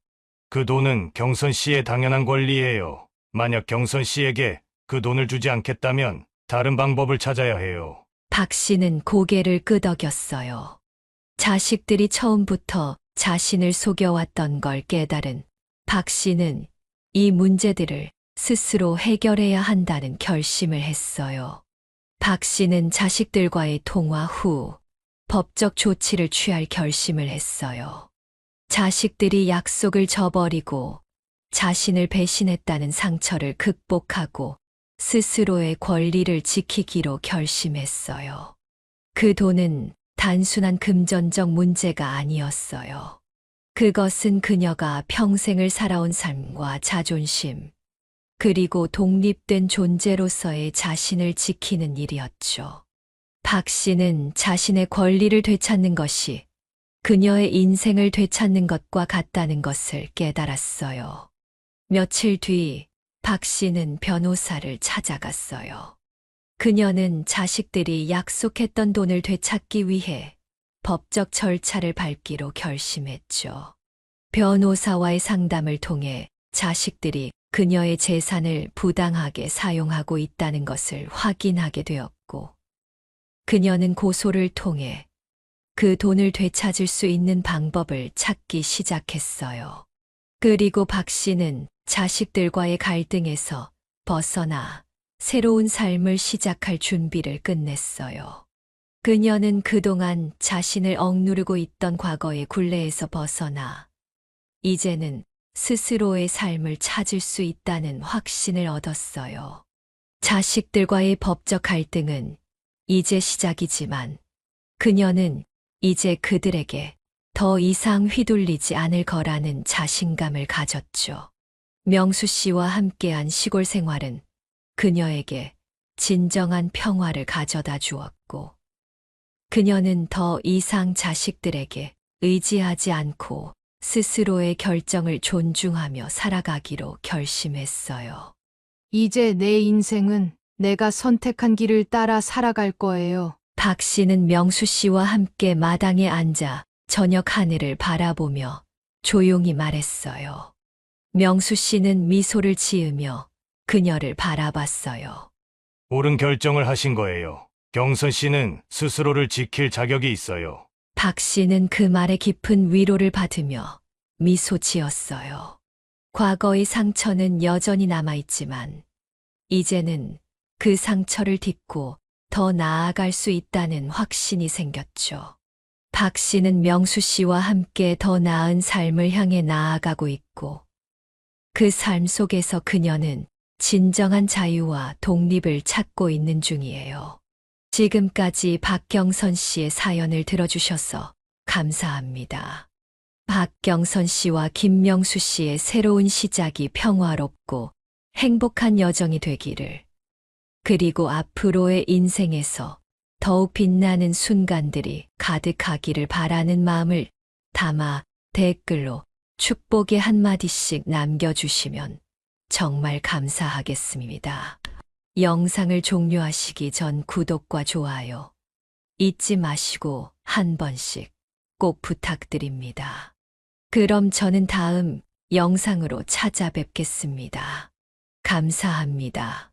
그 돈은 경선 씨의 당연한 권리예요. 만약 경선 씨에게 그 돈을 주지 않겠다면 다른 방법을 찾아야 해요. 박 씨는 고개를 끄덕였어요. 자식들이 처음부터 자신을 속여왔던 걸 깨달은 박 씨는 이 문제들을 스스로 해결해야 한다는 결심을 했어요. 박 씨는 자식들과의 통화 후 법적 조치를 취할 결심을 했어요. 자식들이 약속을 저버리고 자신을 배신했다는 상처를 극복하고 스스로의 권리를 지키기로 결심했어요. 그 돈은 단순한 금전적 문제가 아니었어요. 그것은 그녀가 평생을 살아온 삶과 자존심, 그리고 독립된 존재로서의 자신을 지키는 일이었죠. 박 씨는 자신의 권리를 되찾는 것이 그녀의 인생을 되찾는 것과 같다는 것을 깨달았어요. 며칠 뒤 박 씨는 변호사를 찾아갔어요. 그녀는 자식들이 약속했던 돈을 되찾기 위해 법적 절차를 밟기로 결심했죠. 변호사와의 상담을 통해 자식들이 그녀의 재산을 부당하게 사용하고 있다는 것을 확인하게 되었고, 그녀는 고소를 통해 그 돈을 되찾을 수 있는 방법을 찾기 시작했어요. 그리고 박 씨는 자식들과의 갈등에서 벗어나 새로운 삶을 시작할 준비를 끝냈어요. 그녀는 그동안 자신을 억누르고 있던 과거의 굴레에서 벗어나 이제는 스스로의 삶을 찾을 수 있다는 확신을 얻었어요. 자식들과의 법적 갈등은 이제 시작이지만 그녀는 이제 그들에게 더 이상 휘둘리지 않을 거라는 자신감을 가졌죠. 명수 씨와 함께한 시골 생활은 그녀에게 진정한 평화를 가져다 주었고, 그녀는 더 이상 자식들에게 의지하지 않고 스스로의 결정을 존중하며 살아가기로 결심했어요. 이제 내 인생은 내가 선택한 길을 따라 살아갈 거예요. 박 씨는 명수 씨와 함께 마당에 앉아 저녁 하늘을 바라보며 조용히 말했어요. 명수 씨는 미소를 지으며 그녀를 바라봤어요. 옳은 결정을 하신 거예요. 경선 씨는 스스로를 지킬 자격이 있어요. 박 씨는 그 말에 깊은 위로를 받으며 미소 지었어요. 과거의 상처는 여전히 남아있지만 이제는 그 상처를 딛고 더 나아갈 수 있다는 확신이 생겼죠. 박 씨는 명수 씨와 함께 더 나은 삶을 향해 나아가고 있고, 그 삶 속에서 그녀는 진정한 자유와 독립을 찾고 있는 중이에요. 지금까지 박경선 씨의 사연을 들어주셔서 감사합니다. 박경선 씨와 김명수 씨의 새로운 시작이 평화롭고 행복한 여정이 되기를, 그리고 앞으로의 인생에서 더욱 빛나는 순간들이 가득하기를 바라는 마음을 담아 댓글로 축복의 한마디씩 남겨주시면 정말 감사하겠습니다. 영상을 종료하시기 전 구독과 좋아요 잊지 마시고 한 번씩 꼭 부탁드립니다. 그럼 저는 다음 영상으로 찾아뵙겠습니다. 감사합니다.